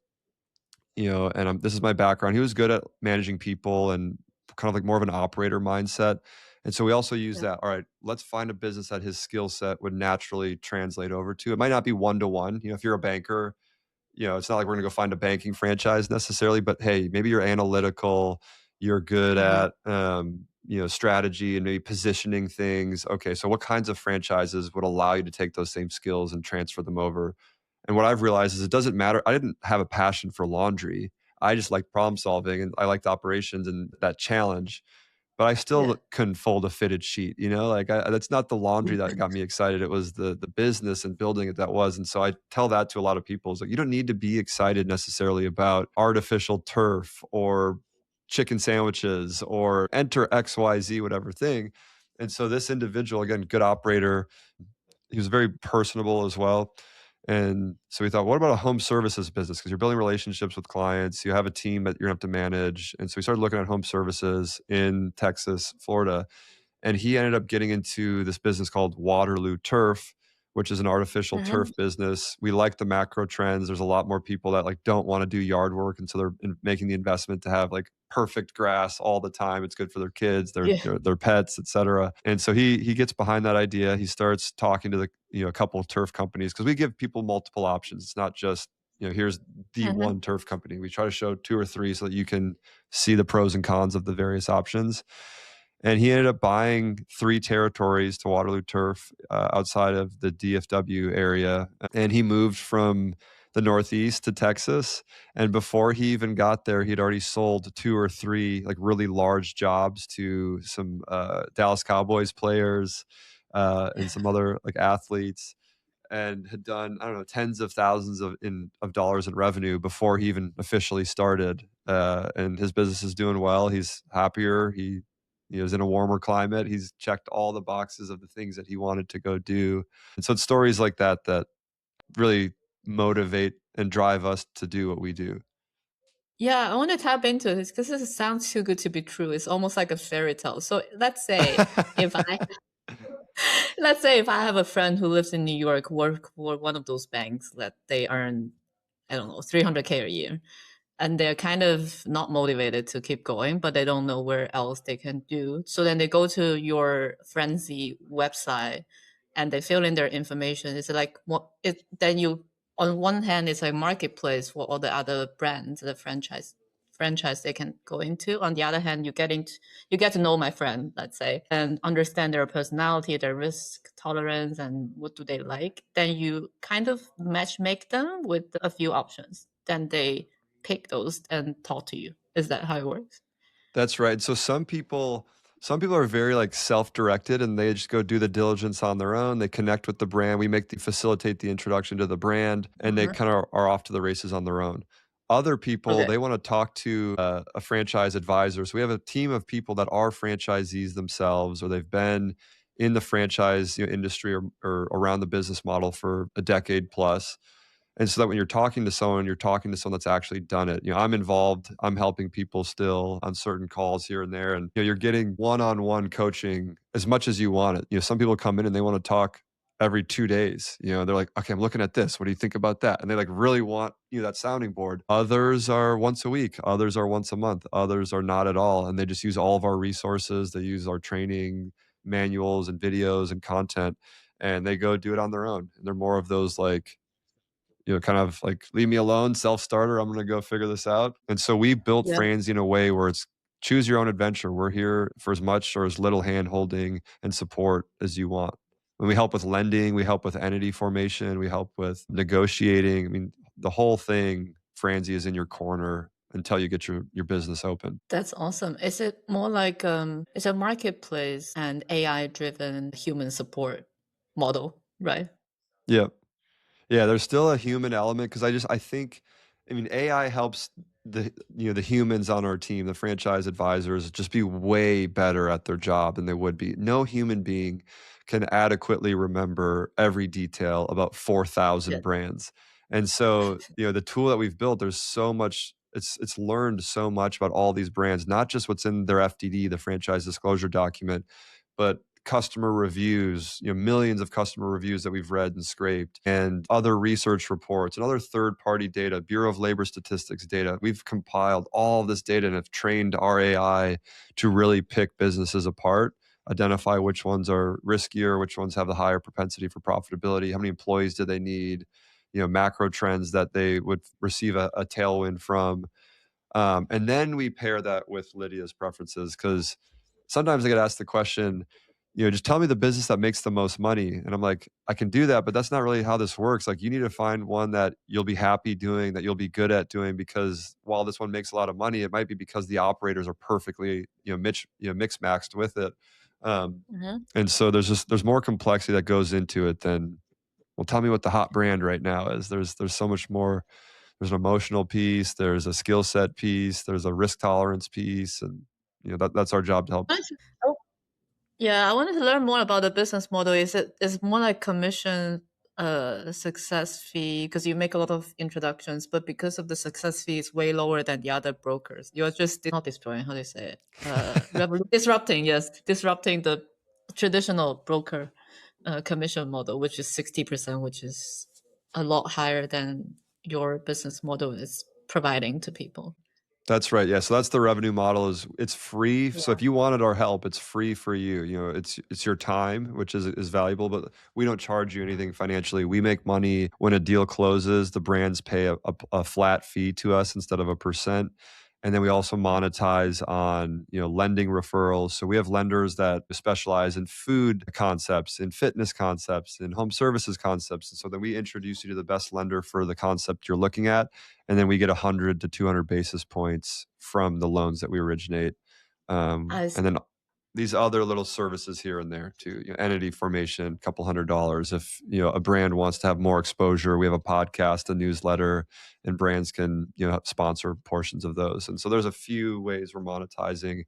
and this is my background. He was good at managing people and kind of like more of an operator mindset. And so we also use that. All right, let's find a business that his skill set would naturally translate over to. It might not be one-to-one. If you're a banker, it's not like we're going to go find a banking franchise necessarily, but hey, maybe you're analytical, you're good at, strategy and maybe positioning things. Okay, so what kinds of franchises would allow you to take those same skills and transfer them over? And what I've realized is it doesn't matter. I didn't have a passion for laundry. I just like problem solving and I liked operations and that challenge. But I still couldn't fold a fitted sheet, like that's not the laundry that got me excited. It was the business and building it that was. And so I tell that to a lot of people is like, you don't need to be excited necessarily about artificial turf or chicken sandwiches or enter XYZ, whatever thing. And so this individual, again, good operator, he was very personable as well. And so we thought, what about a home services business? Because you're building relationships with clients, you have a team that you're going to have to manage. And so we started looking at home services in Texas, Florida. And he ended up getting into this business called Waterloo Turf, which is an artificial turf business. We like the macro trends. There's a lot more people that like don't want to do yard work. And so they're making the investment to have like perfect grass all the time. It's good for their kids, their pets, etc. And so he gets behind that idea. He starts talking to a couple of turf companies because we give people multiple options. It's not just, here's the one turf company. We try to show two or three so that you can see the pros and cons of the various options. And he ended up buying 3 territories to Waterloo Turf outside of the DFW area. And he moved from the Northeast to Texas. And before he even got there, he'd already sold 2 or 3 like really large jobs to some Dallas Cowboys players and some other like athletes, and had done, I don't know, tens of thousands of dollars in revenue before he even officially started. And his business is doing well. He's happier. He was in a warmer climate. He's checked all the boxes of the things that he wanted to go do. And so it's stories like that that really motivate and drive us to do what we do. Yeah, I want to tap into this because this sounds too good to be true. It's almost like a fairy tale. So let's say if I Let's say if I have a friend who lives in New York, work for one of those banks that they earn, I don't know, 300K a year, and they're kind of not motivated to keep going, but they don't know where else they can do. So then they go to your Franzy website and they fill in their information. It's like what it then you on one hand it's a marketplace for all the other brands, the franchise they can go into. On the other hand, you get to know my friend, let's say, and understand their personality, their risk tolerance, and what do they like. Then you kind of match make them with a few options. Then they pick those and talk to you. Is that how it works? That's right. So some people are very like self-directed and they just go do the diligence on their own. They connect with the brand. We facilitate the introduction to the brand and they kind of are off to the races on their own. Other people, Okay. they want to talk to a franchise advisor. So we have a team of people that are franchisees themselves, or they've been in the franchise industry or around the business model for a decade plus. And so that when you're talking to someone, that's actually done it. I'm involved. I'm helping people still on certain calls here and there. And you're getting one-on-one coaching as much as you want it. Some people come in and they want to talk every 2 days. They're like, okay, I'm looking at this. What do you think about that? And they like really want that sounding board. Others are once a week. Others are once a month. Others are not at all. And they just use all of our resources. They use our training manuals and videos and content, and they go do it on their own. And they're more of those like, kind of like, leave me alone, self-starter. I'm going to go figure this out. And so we built Yeah. Franzy in a way where it's choose your own adventure. We're here for as much or as little hand holding and support as you want. And we help with lending, we help with entity formation, we help with negotiating. I mean, the whole thing, Franzy, is in your corner until you get your business open. That's awesome. Is it more like it's a marketplace and AI driven human support model, right? Yep. Yeah, there's still a human element because I think, I mean, AI helps the humans on our team, the franchise advisors, just be way better at their job than they would be. No human being can adequately remember every detail about 4,000 Yeah. brands. And so, the tool that we've built, there's so much, it's learned so much about all these brands, not just what's in their FDD, the franchise disclosure document, but customer reviews, millions of customer reviews that we've read and scraped, and other research reports and other third-party data, Bureau of Labor Statistics data. We've compiled all of this data and have trained our AI to really pick businesses apart, identify which ones are riskier, which ones have the higher propensity for profitability, how many employees do they need, macro trends that they would receive a tailwind from. And then we pair that with Lydia's preferences, because sometimes I get asked the question, just tell me the business that makes the most money. And I'm like, I can do that, but that's not really how this works. Like, you need to find one that you'll be happy doing, that you'll be good at doing, because while this one makes a lot of money, it might be because the operators are perfectly, mix maxed with it. And so there's more complexity that goes into it than, well, tell me what the hot brand right now is. There's so much more. There's an emotional piece, there's a skill set piece, there's a risk tolerance piece, and that's our job to help. Oh, yeah, I wanted to learn more about the business model. Is more like commission success fee, because you make a lot of introductions, but because of the success fee is way lower than the other brokers. You're just not destroying, how do you say it? Disrupting the traditional broker commission model, which is 60%, which is a lot higher than your business model is providing to people. That's right. Yeah. So that's the revenue model. Is it's free. So if you wanted our help, it's free for you. It's your time, which is valuable, but we don't charge you anything financially. We make money when a deal closes. The brands pay a flat fee to us instead of a percent. And then we also monetize on, lending referrals. So we have lenders that specialize in food concepts, in fitness concepts, in home services concepts. And so then we introduce you to the best lender for the concept you're looking at. And then we get 100 to 200 basis points from the loans that we originate. And then these other little services here and there too, entity formation, a couple $100. If a brand wants to have more exposure, we have a podcast, a newsletter, and brands can sponsor portions of those. And so there's a few ways we're monetizing.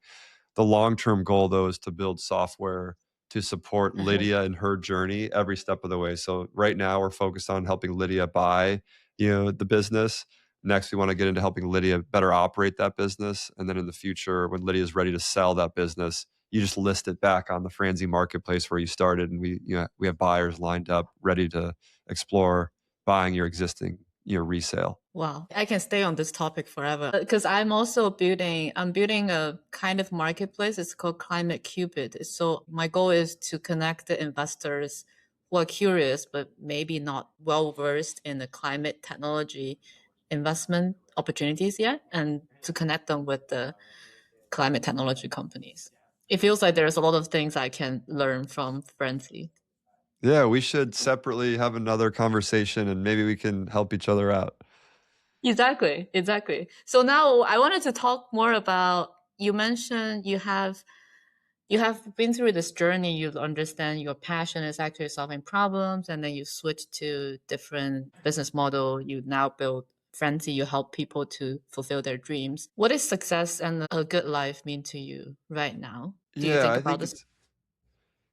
The long-term goal, though, is to build software to support Lydia in her journey every step of the way. So right now we're focused on helping Lydia buy the business. Next, we want to get into helping Lydia better operate that business. And then in the future, when Lydia is ready to sell that business, you just list it back on the Franzy marketplace where you started, and we have buyers lined up ready to explore buying your existing resale. Wow, I can stay on this topic forever because I'm building a kind of marketplace. It's called Climate Cupid. So my goal is to connect the investors who are curious but maybe not well versed in the climate technology investment opportunities yet, and to connect them with the climate technology companies. It feels like there's a lot of things I can learn from Francie. Yeah, we should separately have another conversation and maybe we can help each other out. Exactly, exactly. So now I wanted to talk more about, you mentioned you have been through this journey. You understand your passion is actually solving problems, and then you switch to different business model. You now build Frenzy. You help people to fulfill their dreams. What does success and a good life mean to you right now? Do you Yeah, think I about think this? it's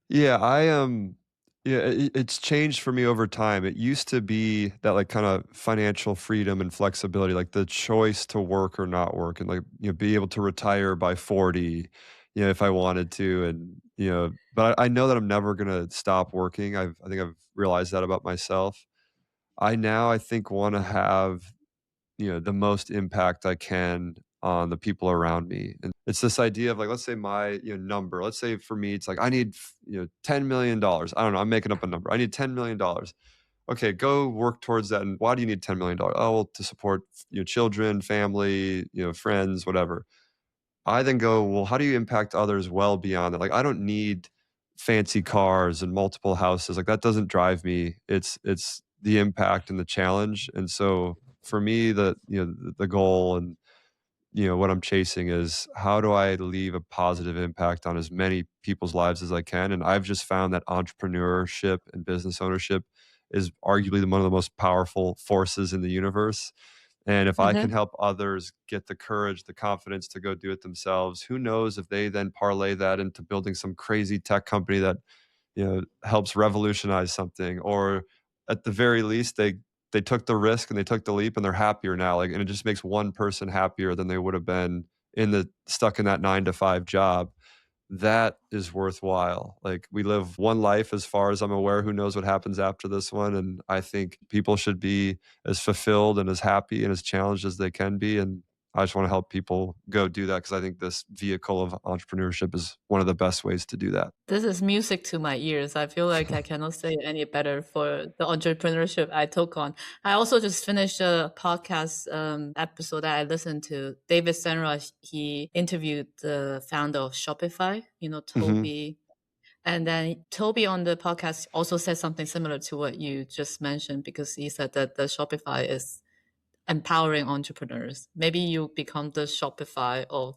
Yeah, I am. Yeah, it's changed for me over time. It used to be that like kind of financial freedom and flexibility, like the choice to work or not work, and like be able to retire by 40, if I wanted to, and but I know that I'm never gonna stop working. I think I've realized that about myself. I think want to have the most impact I can on the people around me. And it's this idea of like, let's say my, number, let's say for me, it's like, I need, $10 million. I don't know. I'm making up a number. I need $10 million. Okay, go work towards that. And why do you need $10 million? Oh, well, to support your children, family, friends, whatever. I then go, well, how do you impact others well beyond that? Like, I don't need fancy cars and multiple houses. Like that doesn't drive me. It's the impact and the challenge. And so for me, the goal and what I'm chasing is how do I leave a positive impact on as many people's lives as I can. And I've just found that entrepreneurship and business ownership is arguably one of the most powerful forces in the universe. And if I can Mm-hmm. help others get the courage, the confidence to go do it themselves, who knows if they then parlay that into building some crazy tech company that helps revolutionize something, or at the very least they took the risk and they took the leap and they're happier now, like, and it just makes one person happier than they would have been stuck in that 9 to 5 job. That is worthwhile. Like we live one life as far as I'm aware. Who knows what happens after this one? And I think people should be as fulfilled and as happy and as challenged as they can be. And I just want to help people go do that because I think this vehicle of entrepreneurship is one of the best ways to do that. This is music to my ears. I feel like I cannot say it any better for the entrepreneurship I took on. I also just finished a podcast episode that I listened to. David Senra, he interviewed the founder of Shopify, Hmm. Toby. And then Toby on the podcast also said something similar to what you just mentioned, because he said that the Shopify is empowering entrepreneurs. Maybe you become the Shopify of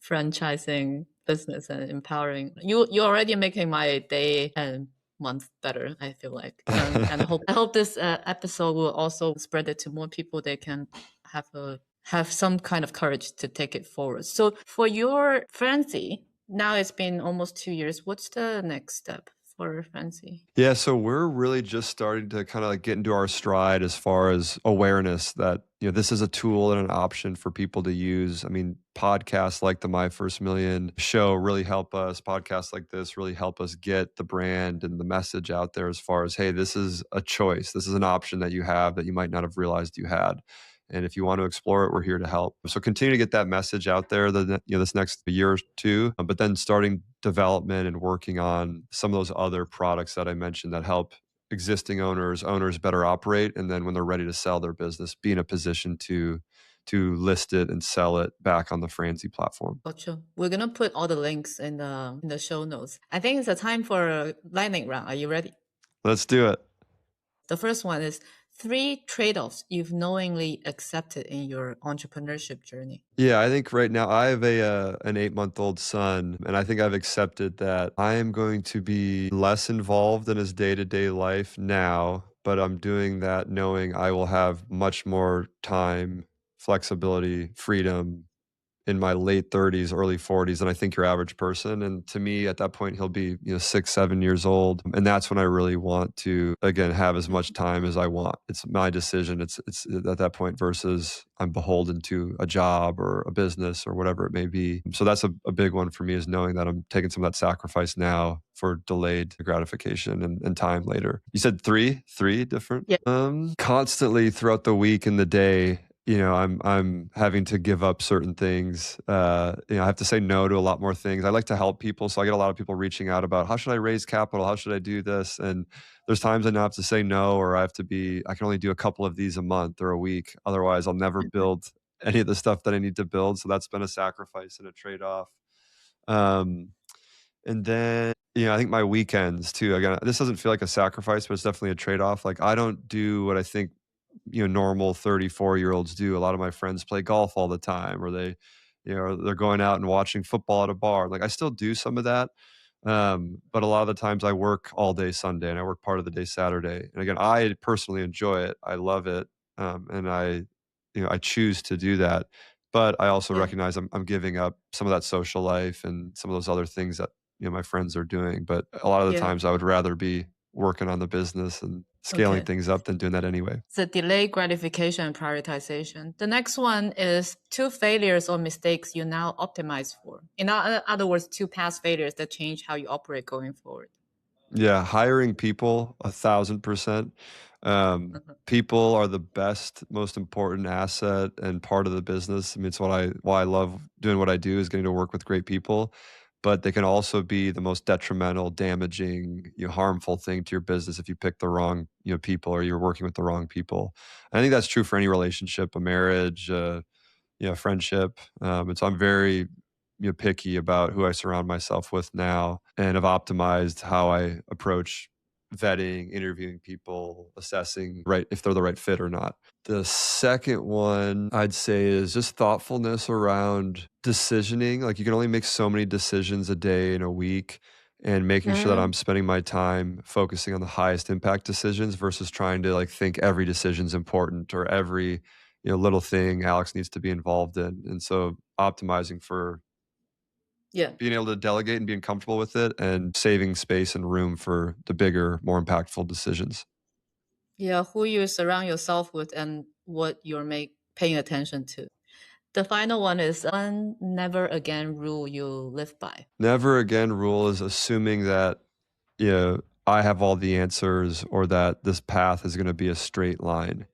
franchising business and empowering you're already making my day and month better, I feel like. And I hope this episode will also spread it to more people. They can have some kind of courage to take it forward. So for your Francie, now it's been almost 2 years. What's the next step for Francie? Yeah, so we're really just starting to kind of like get into our stride as far as awareness that this is a tool and an option for people to use. I mean, podcasts like the My First Million show really help us. Podcasts like this really help us get the brand and the message out there as far as, hey, this is a choice. This is an option that you have that you might not have realized you had. And if you want to explore it, we're here to help. So continue to get that message out there this next year or two, but then starting development and working on some of those other products that I mentioned that help existing owners better operate. And then when they're ready to sell their business, be in a position to list it and sell it back on the Franzy platform. Gotcha. We're gonna put all the links in the show notes. I think it's a time for a lightning round. Are you ready? Let's do it. The first one is 3 trade-offs you've knowingly accepted in your entrepreneurship journey. Yeah, I think right now I have an 8-month-old son, and I think I've accepted that I am going to be less involved in his day-to-day life now, but I'm doing that knowing I will have much more time, flexibility, freedom in my late 30s, early 40s than I think your average person. And to me, at that point, he'll be 6, 7 years old, and that's when I really want to again have as much time as I want. It's my decision. It's at that point versus I'm beholden to a job or a business or whatever it may be. So that's a big one for me, is knowing that I'm taking some of that sacrifice now for delayed gratification and time later. You said three different. Yeah. Constantly throughout the week and the day, I'm having to give up certain things. I have to say no to a lot more things. I like to help people, so I get a lot of people reaching out about how should I raise capital, how should I do this, and there's times I now have to say no, or I can only do a couple of these a month or a week. Otherwise, I'll never build any of the stuff that I need to build. So that's been a sacrifice and a trade-off. And then, I think my weekends too, again, this doesn't feel like a sacrifice, but it's definitely a trade-off. Like, I don't do what I think, normal 34-year-olds do. A lot of my friends play golf all the time, or they're going out and watching football at a bar. Like, I still do some of that. But a lot of the times I work all day Sunday and I work part of the day Saturday. And again, I personally enjoy it. I love it. And I choose to do that. But I also Yeah. recognize I'm giving up some of that social life and some of those other things that, my friends are doing. But a lot of the Yeah. times I would rather be working on the business and scaling Okay. things up than doing that anyway. The delayed gratification and prioritization. The next one is 2 failures or mistakes you now optimize for. In other words, 2 past failures that change how you operate going forward. Yeah, hiring people 1,000%. People are the best, most important asset and part of the business. I mean, it's why I love doing what I do, is getting to work with great people. But they can also be the most detrimental, damaging, harmful thing to your business if you pick the wrong, people, or you're working with the wrong people. And I think that's true for any relationship, a marriage, friendship. And so I'm very picky about who I surround myself with now, and have optimized how I approach vetting, interviewing people, assessing if they're the right fit or not. The second one I'd say is just thoughtfulness around decisioning. Like, you can only make so many decisions a day in a week, and making sure that I'm spending my time focusing on the highest impact decisions versus trying to think every decision's important, or every little thing Alex needs to be involved in. And so optimizing for Yeah. being able to delegate and being comfortable with it, and saving space and room for the bigger, more impactful decisions. Yeah, who you surround yourself with and what you're paying attention to. The final one is one never again rule you live by. Never again rule is assuming that, I have all the answers, or that this path is going to be a straight line.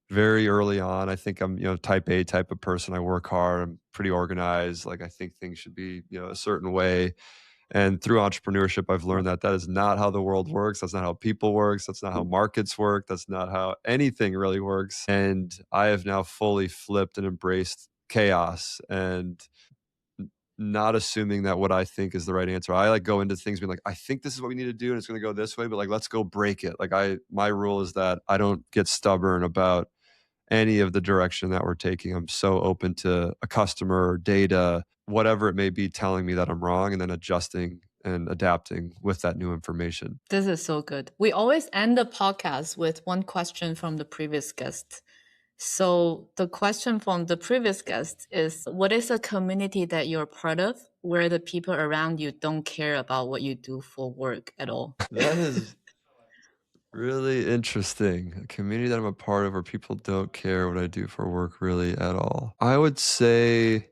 Very early on, I think I'm, type A type of person. I work hard. I'm pretty organized. Like, I think things should be, a certain way. And through entrepreneurship, I've learned that is not how the world works. That's not how people works. That's not how markets work. That's not how anything really works. And I have now fully flipped and embraced chaos, and not assuming that what I think is the right answer. I go into things being like, I think this is what we need to do, and it's going to go this way, but let's go break it. My rule is that I don't get stubborn about any of the direction that we're taking. I'm so open to a customer, data, whatever it may be, telling me that I'm wrong, and then adjusting and adapting with that new information. This is so good. We always end the podcast with one question from the previous guest. So the question from the previous guest is, what is a community that you're part of where the people around you don't care about what you do for work at all? That is really interesting. A community that I'm a part of where people don't care what I do for work really at all. I would say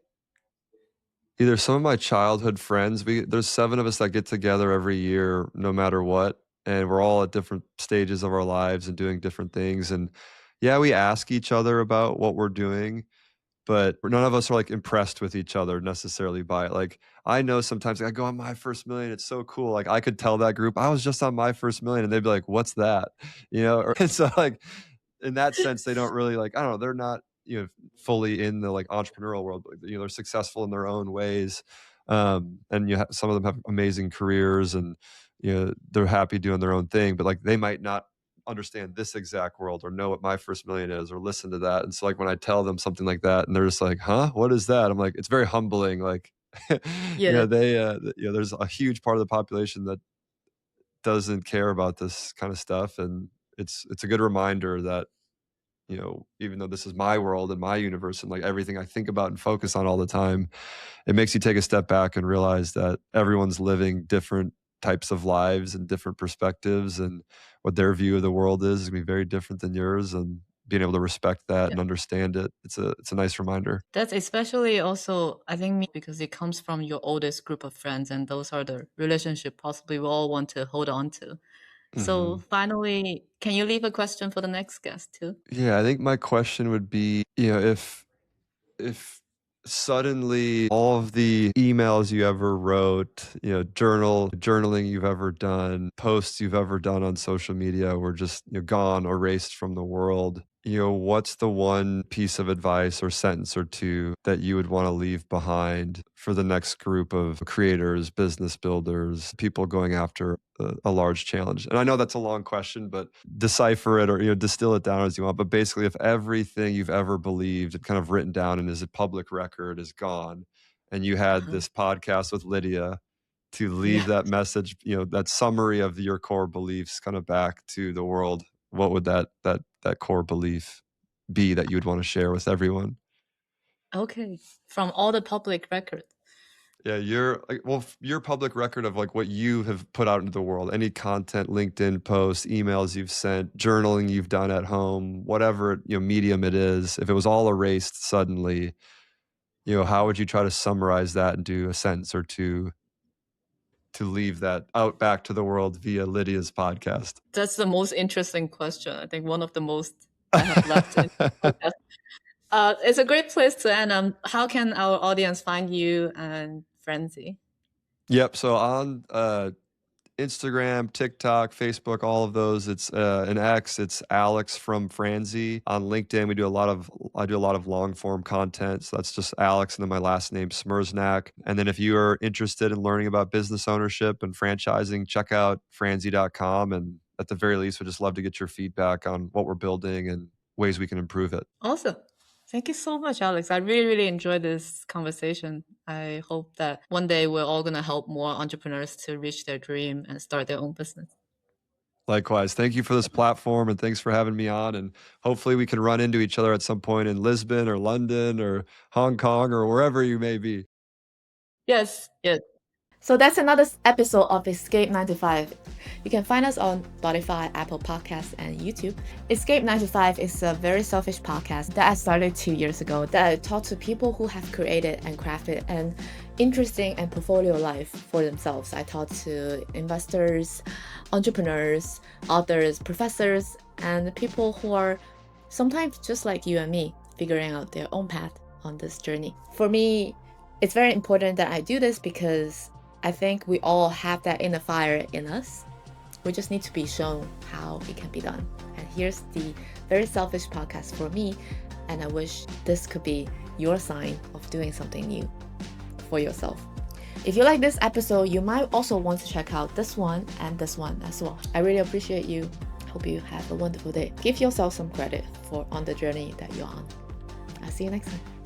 either some of my childhood friends. There's 7 of us that get together every year, no matter what, and we're all at different stages of our lives and doing different things. And yeah, we ask each other about what we're doing, but none of us are impressed with each other necessarily by it. I know sometimes I go on my first million, it's so cool. I could tell that group I was just on my first million, and they'd be like, "What's that?" And so in that sense, they don't really I don't know, they're not fully in the entrepreneurial world, but they're successful in their own ways. And some of them have amazing careers, and they're happy doing their own thing, but they might not understand this exact world, or know what my first million is, or listen to that. And so when I tell them something like that, and they're just like, huh, what is that? I'm like, it's very humbling. Yeah. There's a huge part of the population that doesn't care about this kind of stuff. And it's a good reminder that even though this is my world and my universe and like everything I think about and focus on all the time, it makes you take a step back and realize that everyone's living different types of lives and different perspectives, and what their view of the world is going to be very different than yours, and being able to respect that Yeah. and understand it. It's a nice reminder. That's especially also, I think, because it comes from your oldest group of friends, and those are the relationship possibly we all want to hold on to. So Mhm. finally, can you leave a question for the next guest too? Yeah, I think my question would be, if suddenly all of the emails you ever wrote, journaling you've ever done, posts you've ever done on social media were just gone, erased from the world, what's the one piece of advice or sentence or two that you would want to leave behind for the next group of creators, business builders, people going after a large challenge? And I know that's a long question, but decipher it or distill it down as you want. But basically, if everything you've ever believed and kind of written down and is a public record is gone, and you had Uh-huh. this podcast with Lydia to leave Yeah. that message, that summary of your core beliefs kind of back to the world, what would that core belief be that you would want to share with everyone? Okay. From all the public record. Yeah, your public record of like what you have put out into the world, any content, LinkedIn posts, emails you've sent, journaling you've done at home, whatever, medium it is, if it was all erased suddenly, how would you try to summarize that and do a sentence or two to leave that out back to the world via Lydia's podcast? That's the most interesting question. I think one of the most I have left in the podcast. It's a great place to end. How can our audience find you and Franzy? Yep. So on Instagram, TikTok, Facebook, all of those. It's an X. It's Alex from Franzy. On LinkedIn, I do a lot of long form content. So that's just Alex and then my last name, Smereczniak. And then if you are interested in learning about business ownership and franchising, check out franzy.com. And at the very least, we'd just love to get your feedback on what we're building and ways we can improve it. Awesome. Thank you so much, Alex. I really, really enjoyed this conversation. I hope that one day we're all going to help more entrepreneurs to reach their dream and start their own business. Likewise. Thank you for this platform and thanks for having me on. And hopefully we can run into each other at some point in Lisbon or London or Hong Kong or wherever you may be. Yes, yes. So that's another episode of Escape 9 to 5. You can find us on Spotify, Apple Podcasts, and YouTube. Escape 9 to 5 is a very selfish podcast that I started 2 years ago that I talk to people who have created and crafted an interesting and portfolio life for themselves. I talk to investors, entrepreneurs, authors, professors, and people who are sometimes just like you and me, figuring out their own path on this journey. For me, it's very important that I do this because I think we all have that inner fire in us. We just need to be shown how it can be done. And here's the very selfish podcast for me. And I wish this could be your sign of doing something new for yourself. If you like this episode, you might also want to check out this one and this one as well. I really appreciate you. Hope you have a wonderful day. Give yourself some credit on the journey that you're on. I'll see you next time.